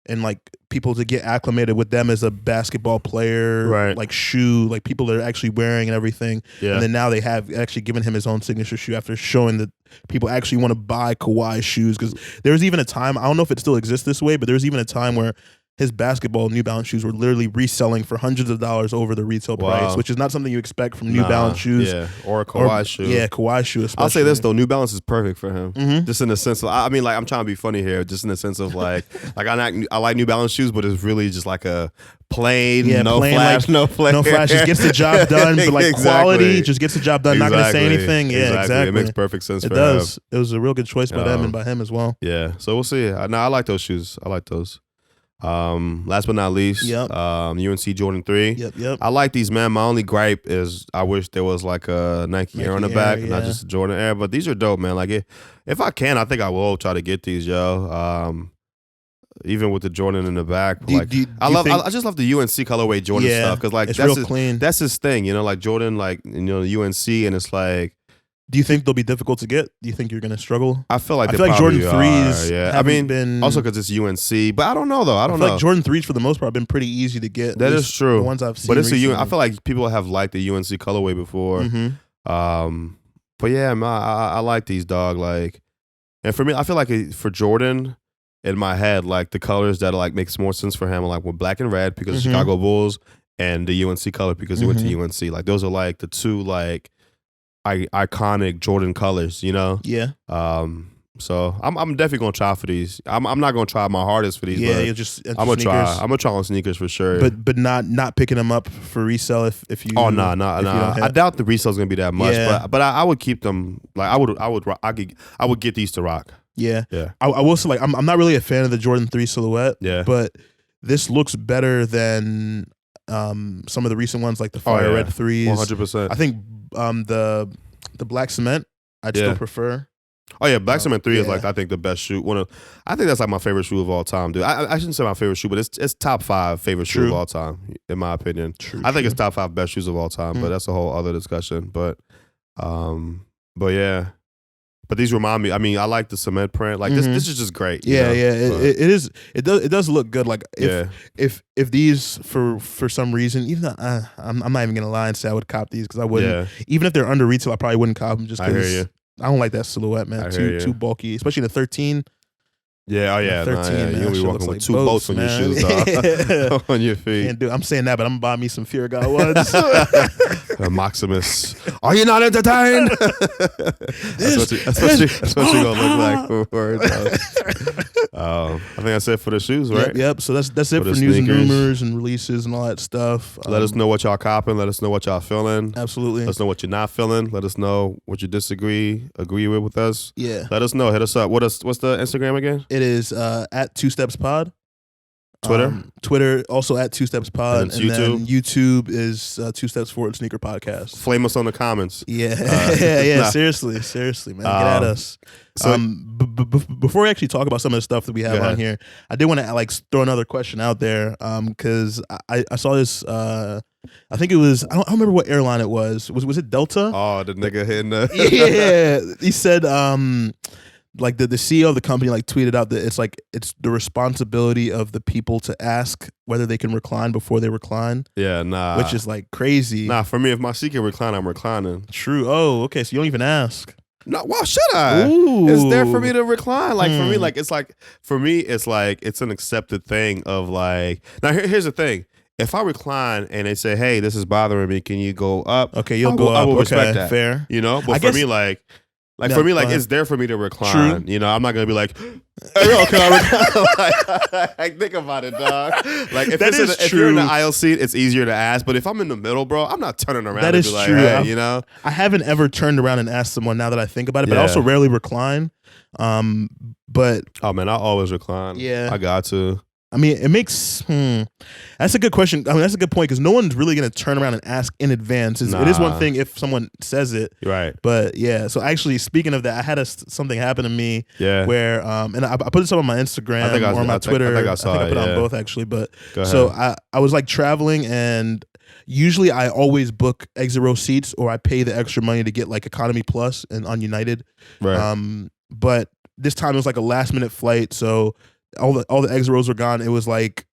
and like people to get acclimated with them as a basketball player, like shoe, like people that are actually wearing and everything. Yeah. And then now they have actually given him his own signature shoe after showing that people actually want to buy Kawhi shoes. Because there was even a time, I don't know if it still exists this way, but there was even a time where his basketball New Balance shoes were literally reselling for hundreds of dollars over the retail price, which is not something you expect from New Balance shoes. Yeah, or a Kawhi shoe. Yeah, Kawhi shoe especially. I'll say this though, New Balance is perfect for him. Just in the sense of, I mean, like I'm trying to be funny here, just in the sense of like I like New Balance shoes, but it's really just like a plain, no flash, no flash. Just gets the job done, but like quality just gets the job done. Not going to say anything. Yeah, exactly. It makes perfect sense for him. It It was a real good choice by them and by him as well. Yeah, so we'll see. I like those shoes. I like those. Last but not least, UNC Jordan 3. Yep. I like these, man. My only gripe is I wish there was like a Nike Air on the back, not just a Jordan Air. But these are dope, man. Like if I can, I think I will try to get these, yo. Even with the Jordan in the back, I just love the UNC colorway Jordan stuff because like it's real clean. That's his thing, you know. Like Jordan, like UNC, and it's like. Do you think they'll be difficult to get? Do you think you're going to struggle? I feel like Jordan 3s haven't been... Also because it's UNC, but I don't know, though. I don't know. Like Jordan 3s, for the most part, have been pretty easy to get. That is true. The ones I've seen But it's recently. I feel like people have liked the UNC colorway before. But yeah, man, I like these, dog. Like, and for me, I feel like for Jordan, in my head, like the colors that like makes more sense for him are like with black and red because of Chicago Bulls and the UNC color because he went to UNC. Like those are like the two like iconic Jordan colors, you know? Yeah. So I'm definitely gonna try for these. I'm not gonna try my hardest for these. Yeah, but you'll just I'm gonna try. I'm gonna try on sneakers for sure. But not picking them up for resale if you. Oh no. I doubt the resale's gonna be that much. Yeah. But I would keep them. Like I would get these to rock. Yeah. I will say like I'm not really a fan of the Jordan 3 silhouette. Yeah. But this looks better than some of the recent ones like the Fire Red 3s. 100%. I think the Black Cement I'd still prefer. Oh yeah, Black Cement 3 is like I think the best shoe. I think that's like my favorite shoe of all time, dude. I shouldn't say my favorite shoe, but it's top 5 favorite shoe of all time, in my opinion. I think it's top 5 best shoes of all time, but that's a whole other discussion. But yeah. But these remind me. I mean, I like the cement print. Like this is just great. Yeah, it is. It does look good. Like if these for some reason, even though, I'm not even gonna lie and say I would cop these because I wouldn't. Yeah. Even if they're under retail, I probably wouldn't cop them just because I don't like that silhouette, man. Too bulky, especially the 13. Yeah, 13, man. You'll be walking with 2 bolts on your shoes, dog. On your feet. Can't do it. I'm saying that, but I'm gonna buy me some Fear God ones. Maximus. Are you not entertained? That's what you gonna look like for I think that's it for the shoes, right? Yep. So that's it for news and rumors and releases and all that stuff. Let us know what y'all copping. Let us know what y'all feeling. Absolutely. Let us know what you're not feeling. Let us know what you agree with us. Yeah. Let us know. Hit us up. What's the Instagram again? It is at 2 Steps Pod. Twitter also at 2 Steps Pod. And YouTube. Then YouTube is 2 Steps Forward Sneaker Podcast. Flame us on the comments. Yeah. Nah. Seriously, man. Get at us. So, before we actually talk about some of the stuff that we have on here, I did want to like throw another question out there because I saw this. I think it was. I don't remember what airline it was. Was it Delta? Oh, the nigga hitting the. Yeah, he said. Like the CEO of the company like tweeted out that it's the responsibility of the people to ask whether they can recline before they recline. Yeah, nah. Which is like crazy. Nah, for me, if my seat can recline, I'm reclining. True. Oh, okay. So you don't even ask. No, well, should I? Ooh. It's there for me to recline. Like for me, it's like it's an accepted thing of like. Now here's the thing. If I recline and they say, "Hey, this is bothering me. Can you go up?" Okay, you'll go up. I will respect that. Fair. You know, but for me, like. Like No, for me, go like ahead. it's there for me to recline. True. You know, I'm not gonna be like, hey, yo, can I recline? like, think about it, dog. Like if, That is if you're in the true. aisle seat, it's easier to ask. But if I'm in the middle, bro, I'm not turning around That and is be like, true. hey, you know. I haven't ever turned around and asked someone now that I think about it, but I Yeah. also rarely recline. But Oh man, I always recline. Yeah. I got to. I mean, it makes. That's a good question. I mean, that's a good point because no one's really going to turn around and ask in advance. It is one Nah. thing if someone says it, Right. but yeah. So actually, speaking of that, I had something happen to me Yeah. where, and I put this up on my Instagram or my Twitter. I think I saw I put it on yeah. both actually, but Go ahead. so I was like traveling and. Usually, I always book exit row seats, or I pay the extra money to get like economy plus and on United. Right. But this time it was like a last minute flight, so all the exit rows were gone. It was like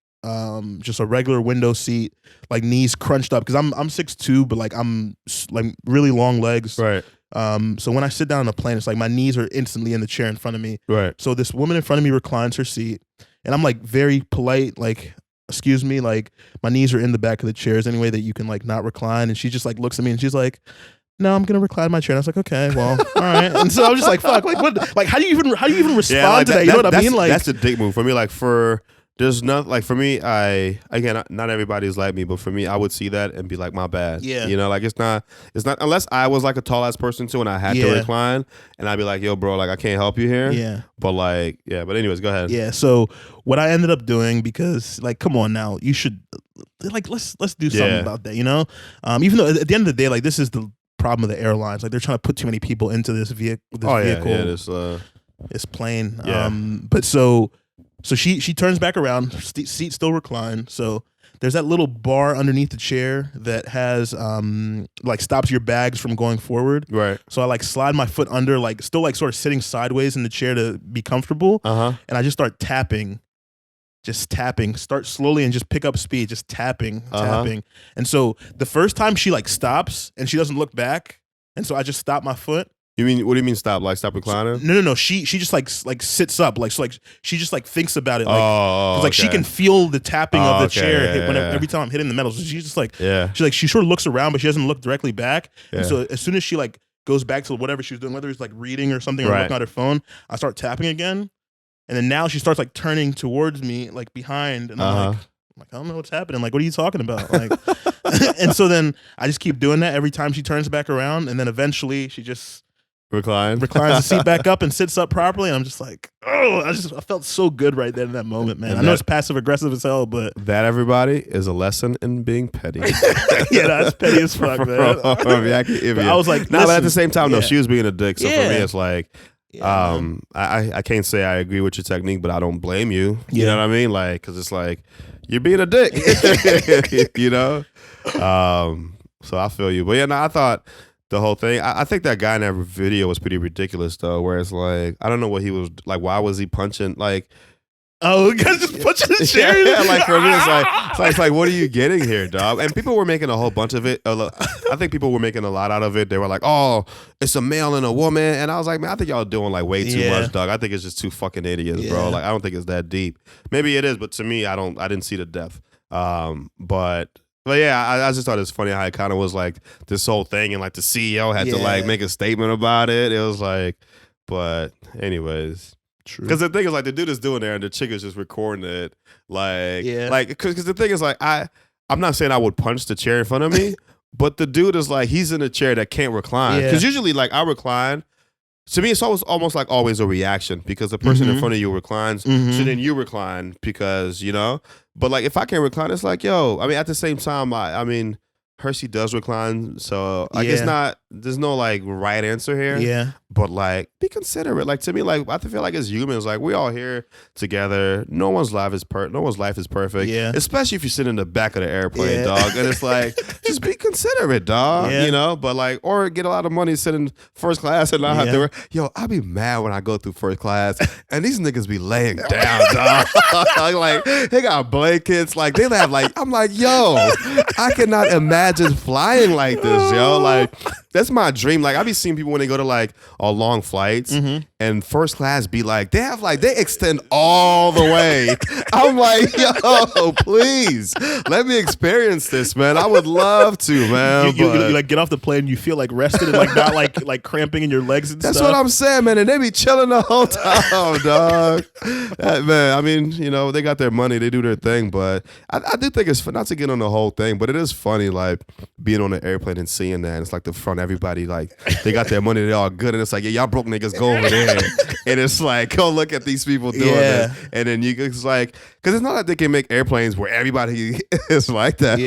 just a regular window seat, like knees crunched up because I'm 6'2", but like I'm like really long legs. Right. So when I sit down on a plane, it's like my knees are instantly in the chair in front of me. Right. So this woman in front of me reclines her seat, and I'm like very polite, like. Excuse me, like my knees are in the back of the chairs anyway that you can like not recline, and she just like looks at me and she's like, "No, I'm gonna recline my chair." And I was like, "Okay, well, all right." And so I was just like, "Fuck!" Like what? Like how do you even respond like to that? You know what I mean? Like that's a dick move for me. Like there's not like for me. Not everybody's like me, but for me, I would see that and be like, "My bad." Yeah. You know, like it's not unless I was like a tall ass person too, and I had to Yeah. recline, and I'd be like, "Yo, bro, like I can't help you here." Yeah. But like, yeah. But anyways, go ahead. Yeah. So what I ended up doing, because like, come on now, you should like let's do something Yeah. about that. You know, even though at the end of the day, like this is the problem of the airlines. Like they're trying to put too many people into this vehicle. This plane. Yeah. But so she turns back around, seat still reclined. So there's that little bar underneath the chair that has like stops your bags from going forward. Right. So I like slide my foot under, like still like sort of sitting sideways in the chair to be comfortable. Uh huh. And I just start tapping. Just tapping, start slowly and just pick up speed, just tapping. And so the first time she like stops and she doesn't look back. And so I just stop my foot. What do you mean stop? Like stop reclining? No. She just like sits up, like so like she just like thinks about it, like Oh, like she can feel the tapping of the okay, chair yeah, whenever yeah. every time I'm hitting the metal. So she's just like Yeah. she sort of looks around, but she doesn't look directly back. Yeah. And so as soon as she like goes back to whatever she was doing, whether it's like reading or something or Right. looking at her phone, I start tapping again. And then now she starts like turning towards me, like behind, and I'm like, I don't know what's happening. Like, what are you talking about? Like, and so then I just keep doing that every time she turns back around, and then eventually she just Recline. reclines the seat back up and sits up properly. And I'm just like, oh, I felt so good right there in that moment, man. And I know that- it's passive aggressive as hell, but That, everybody, is a lesson in being petty. yeah, that's petty as fuck, man. From Yaky. But I was like, no, but at listen, the same time, no, yeah. she was being a dick. So for Yeah. me, it's like, Yeah, man. I can't say I agree with your technique, but I don't blame you. You Yeah. know what I mean? Like, because it's like you're being a dick. You know. So I feel you, but yeah, no, I thought the whole thing. I think that guy in that video was pretty ridiculous, though. Where it's like, I don't know what he was like. Why was he punching? Like, Oh, guys just punching the chair. yeah, like for me, it's like, what are you getting here, dog? And people were making a whole bunch of it. I think people were making a lot out of it. They were like, "Oh, it's a male and a woman," and I was like, "Man, I think y'all doing like way too Yeah. much, dog. I think it's just two fucking idiots, Yeah. bro. Like, I don't think it's that deep. Maybe it is, but to me, I didn't see the depth. But yeah, I just thought it's funny how it kind of was like this whole thing, and like the CEO had to like Yeah. make a statement about it. It was like, but anyways. True. Because the thing is, like, the dude is doing there, and the chick is just recording it, like, Yeah. like, because the thing is, like, I'm not saying I would punch the chair in front of me, but the dude is like, he's in a chair that can't recline. Yeah. Because usually, like, I recline. To me, it's almost like always a reaction because the person in front of you reclines, so then you recline because you know. But like, if I can't recline, it's like, yo, I mean, at the same time, I mean. Hershey does recline, so like it's Yeah. not. There's no like right answer here. Yeah. But like, be considerate. Like to me, like I feel like as humans, like we all here together. No one's life is perfect. Yeah. Especially if you sit in the back of the airplane, Yeah. dog. And it's like, just be considerate, dog. Yeah. You know. But like, or get a lot of money, sit in first class, and not have Yeah. to. Yo, I be mad when I go through first class, and these niggas be laying down, dog. Like they got blankets. Like they have like. I'm like, yo, I cannot imagine flying like this, yo. Like. That's my dream. Like I be seeing people when they go to like long flights and first class be like they extend all the way. I'm like, yo, please let me experience this, man. I would love to, man. You like get off the plane, you feel like rested and like not like cramping in your legs and that's stuff. what I'm saying, man. And they be chilling the whole time, dog. Man, I mean, they got their money, they do their thing, but I do think it's fun, not to get on the whole thing, but it is funny, like being on an airplane and seeing that. And it's like the front, everybody like they got their money, they're all good, and it's like, yeah, y'all broke niggas go over there, and it's like, go look at these people doing this, and then it's like, because it's not like they can make airplanes where everybody is like that,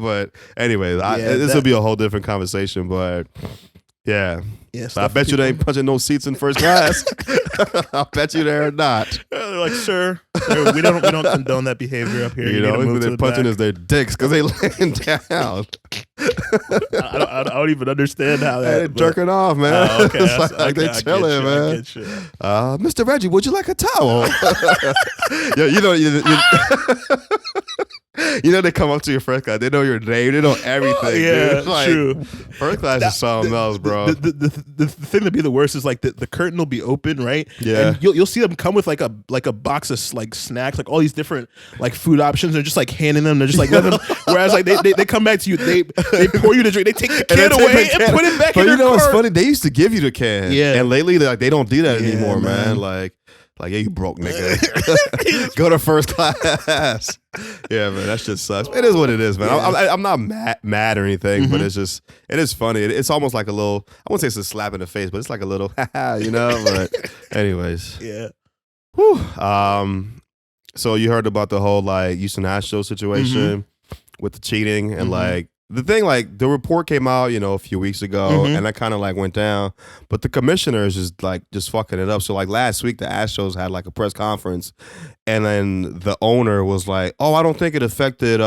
But anyways, this will be a whole different conversation, but yeah. Yes, I bet you they ain't punching no seats in first class. I bet you they're not. They're like, sir, we don't condone that behavior up here. They're punching is their dicks because they laying down. I don't even understand how that. They're jerking off, man. Oh, okay. It's like they chilling, man. Mr. Reggie, would you like a towel? They come up to your first class. They know your name. They know everything. Yeah, dude. Like, true. First class is something else, bro. The thing that'd be the worst is like the curtain will be open, right? Yeah. And you'll see them come with like a box of like snacks, like all these different like food options. They're just like handing them. They're just like letting them. Whereas like they come back to you, they pour you the drink. They take the can away and put it back but in their you know what's cart. funny? They used to give you the can. Yeah. And lately they don't do that anymore, man. man. Like, yeah, you broke, nigga. Go to first class. Yeah, man, that shit sucks. It is what it is, man. Yeah. I'm not mad or anything, but it is funny. It's almost like a little, I won't say it's a slap in the face, but it's like a little, but anyways. Yeah. Whew. So you heard about the whole like Houston Astros situation with the cheating and like, the thing, like, the report came out, a few weeks ago, and that kind of, like, went down. But the commissioner is just fucking it up. So, like, last week, the Astros had, like, a press conference, and then the owner was like, oh, I don't think it affected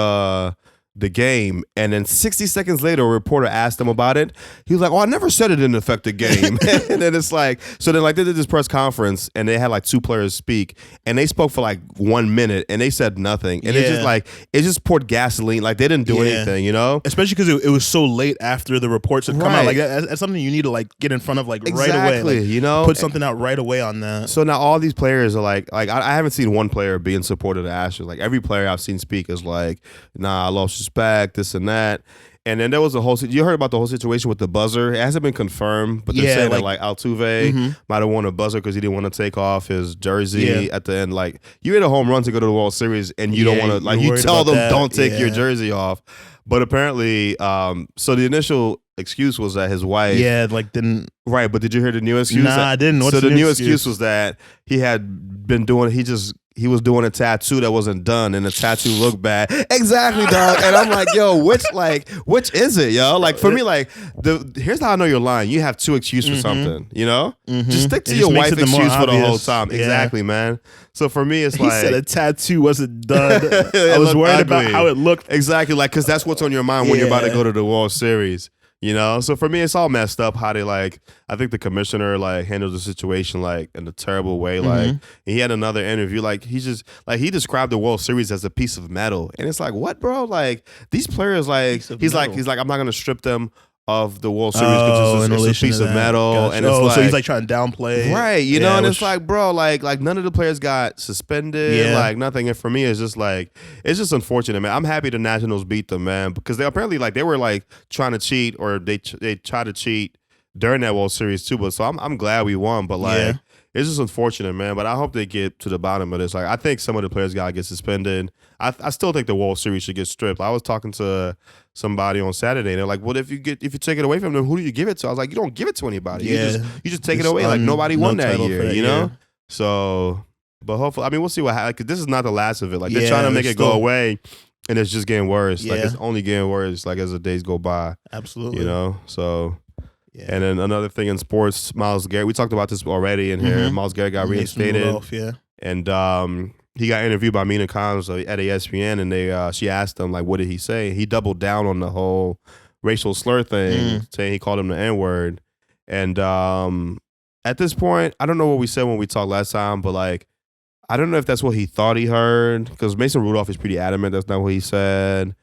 the game. And then 60 seconds later, a reporter asked him about it. He was like, oh, I never said it didn't affect the game. And then it's like, so then, like, they did this press conference, and they had, like, two players speak, and they spoke for, like, 1 minute, and they said nothing. And it's just, like, it just poured gasoline. Like, they didn't do anything, Especially because it was so late after the reports had come out. Like, that's something you need to, like, get in front of, like, right away. Like, put something out right away on that. So now all these players are like I haven't seen one player be in support of the Astros. Like, every player I've seen speak is like, nah, I lost respect, this and that. And then there was a whole. You heard about the whole situation with the buzzer. It hasn't been confirmed, but they're saying that like Altuve might have won a buzzer because he didn't want to take off his jersey at the end. Like, you hit a home run to go to the World Series, and you don't want to. Like, you tell them don't take your jersey off. But apparently, so the initial excuse was that his wife, didn't. Right, but did you hear the new excuse? Nah, I didn't. What's so the new excuse was that he had been doing. He was doing a tattoo that wasn't done, and the tattoo looked bad. Exactly, dog. And I'm like, yo, which is it, yo? Like, for me, like, here's how I know you're lying. You have two excuses for something, Just stick to your wife excuse for the whole time. Yeah. Exactly, man. So for me, it's like, he said a tattoo wasn't done. I was worried about how it looked. Exactly, like, because that's what's on your mind when you're about to go to the World Series. So for me, it's all messed up how they I think the commissioner handled the situation in a terrible way. He had another interview, he described the World Series as a piece of metal, and it's like, what, bro? These players, he's like, I'm not gonna strip them of the World Series because it's a piece of metal. Gotcha. And it's so he's trying to downplay, right? And it's like, bro, none of the players got suspended, nothing. And for me, it's just unfortunate, man. I'm happy the Nationals beat them, man, because they apparently they were trying to cheat, or they tried to cheat during that World Series too. But so I'm glad we won, but it's just unfortunate, man. But I hope they get to the bottom of this. I think some of the players gotta get suspended. I still think the World Series should get stripped. I was talking to somebody on Saturday, and they're like, "Well, if you take it away from them, who do you give it to?" I was like, "You don't give it to anybody. You just take it away. Nobody won that year, So, but hopefully, we'll see what happens. This is not the last of it. They're trying to make it go away, and it's just getting worse. It's only getting worse. As the days go by. Absolutely. So. Yeah. And then another thing in sports, Myles Garret. We talked about this already in here. Myles Garret got reinstated. Rudolph, and he got interviewed by Milan at ESPN, and she asked him what did he say? He doubled down on the whole racial slur thing, saying he called him the N-word. And at this point, I don't know what we said when we talked last time, but I don't know if that's what he thought he heard, because Mason Rudolph is pretty adamant that's not what he said.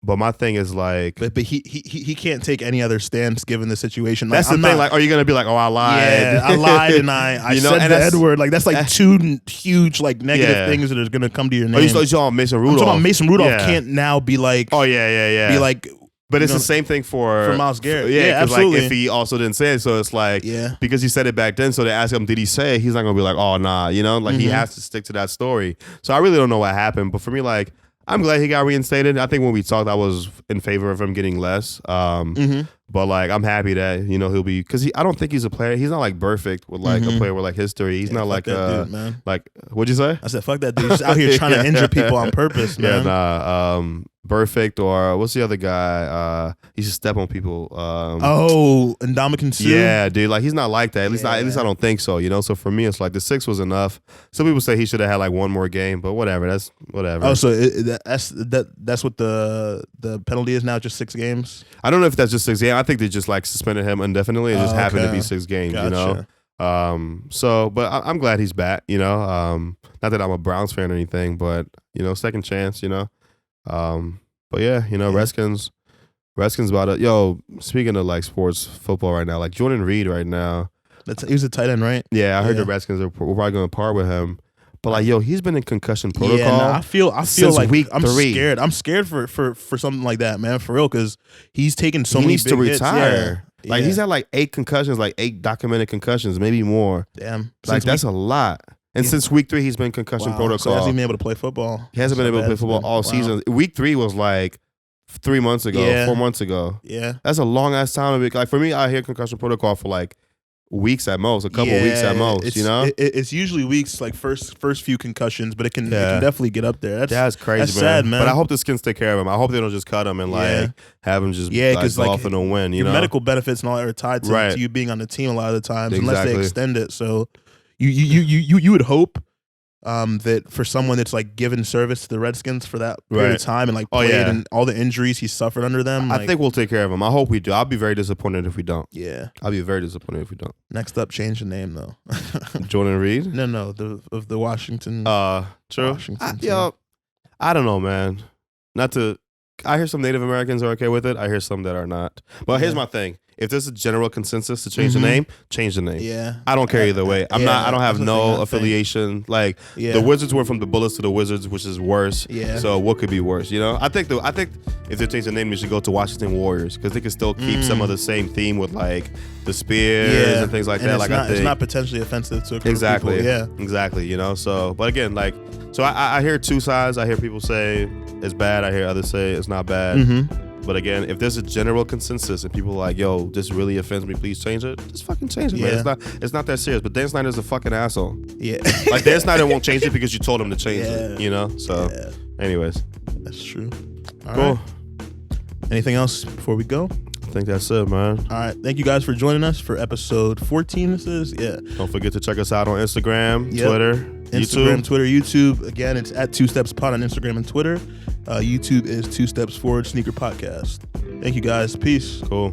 But my thing is like, but he can't take any other stance given the situation. Like, that's the thing. Like, are you gonna be like, oh, I lied? Yeah, I lied and I said the N-word. Like, that's like two huge like negative things that are gonna come to your name. Oh, you talking about Mason Rudolph? I'm talking about Mason Rudolph can't now be like, oh yeah, be like. But it's the same thing for Myles Garret. Yeah, absolutely. Like if he also didn't say it, so it's like because he said it back then, so they ask him, did he say it? He's not gonna be like, oh nah, like he has to stick to that story. So I really don't know what happened, but for me, like, I'm glad he got reinstated. I think when we talked, I was in favor of him getting less. But like, I'm happy that he'll be, because I don't think he's a player. He's not like perfect with like a player with like history. He's not like that dude, man. Like, what'd you say? I said fuck that dude. He's out here trying to injure people on purpose, man. Perfect, or what's the other guy? He should step on people. Ndamukong Suh. Yeah, dude. Like, he's not like that. At least I don't think so. So for me, it's like the 6 was enough. Some people say he should have had like one more game, but whatever. That's whatever. Oh, so that's what the penalty is now? Just 6 games? I don't know if that's just 6 games. I think they just like suspended him indefinitely. It just happened to be 6 games. Gotcha. So, but I'm glad he's back. Not that I'm a Browns fan or anything, but second chance. But yeah, Redskins about it. Yo, speaking of like sports football right now, like Jordan Reed right now. He was a tight end, right? Yeah, I heard the Redskins we're probably going to part with him. But like, yo, he's been in concussion protocol. Yeah, I feel like week I'm 3. scared. I'm scared for something like that, man, for real, because he's taken so many big hits. He needs to retire. Yeah. Like he's had like 8 concussions, like 8 documented concussions, maybe more. Damn, like that's a lot. And since week 3, he's been in concussion protocol. So he hasn't been able to play football. He hasn't been able to play football all season. Week 3 was like 3 months ago, 4 months ago. Yeah, that's a long ass time. Like for me, I hear concussion protocol for like weeks at most, a couple weeks at most. It's usually weeks, like first few concussions, but it can definitely get up there. That's crazy, that's sad, man. But I hope the Skins take care of him. I hope they don't just cut him and like have him just go off in a win. Your medical benefits and all that are tied to you being on the team a lot of the times, unless they extend it. So you would hope that for someone that's like given service to the Redskins for that period of time and like played and all the injuries he suffered under them. I think we'll take care of him. I hope we do. I'll be very disappointed if we don't. Yeah. I'll be very disappointed if we don't. Next up, change the name though. Jordan Reed? No, of the Washington. True. Washington I don't know, man. I hear some Native Americans are okay with it. I hear some that are not. But here's my thing. If there's a general consensus to change the name, change the name. Yeah. I don't care either way. I don't have no affiliation. Like the Wizards went from the Bullets to the Wizards, which is worse. Yeah. So what could be worse? I think if they change the name, they should go to Washington Warriors, because they could still keep some of the same theme with like the spears and things like that. It's not potentially offensive to a group of people. Yeah. Exactly. So, but again, like, so I hear 2 sides. I hear people say it's bad. I hear others say it's not bad. But again, if there's a general consensus and people are like, yo, this really offends me, please change it, just fucking change it, man. It's not that serious. But Dan Snyder's a fucking asshole. Yeah. Like, Dan Snyder won't change it because you told him to change it, So, anyways. That's true. All cool. Right. Anything else before we go? I think that's it, man. All right. Thank you guys for joining us for episode 14. This is, Don't forget to check us out on Instagram, Twitter, Twitter, YouTube. Again, it's at 2StepsPod on Instagram and Twitter. YouTube is 2 Steps Forward Sneaker Podcast. Thank you guys. Peace. Cool.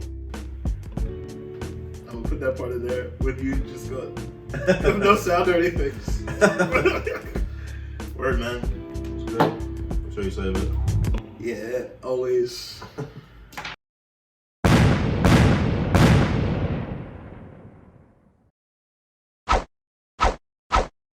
I'm gonna put that part in there with you just go. No sound or anything. Word, man. It's good. Make sure you save it. Yeah, always.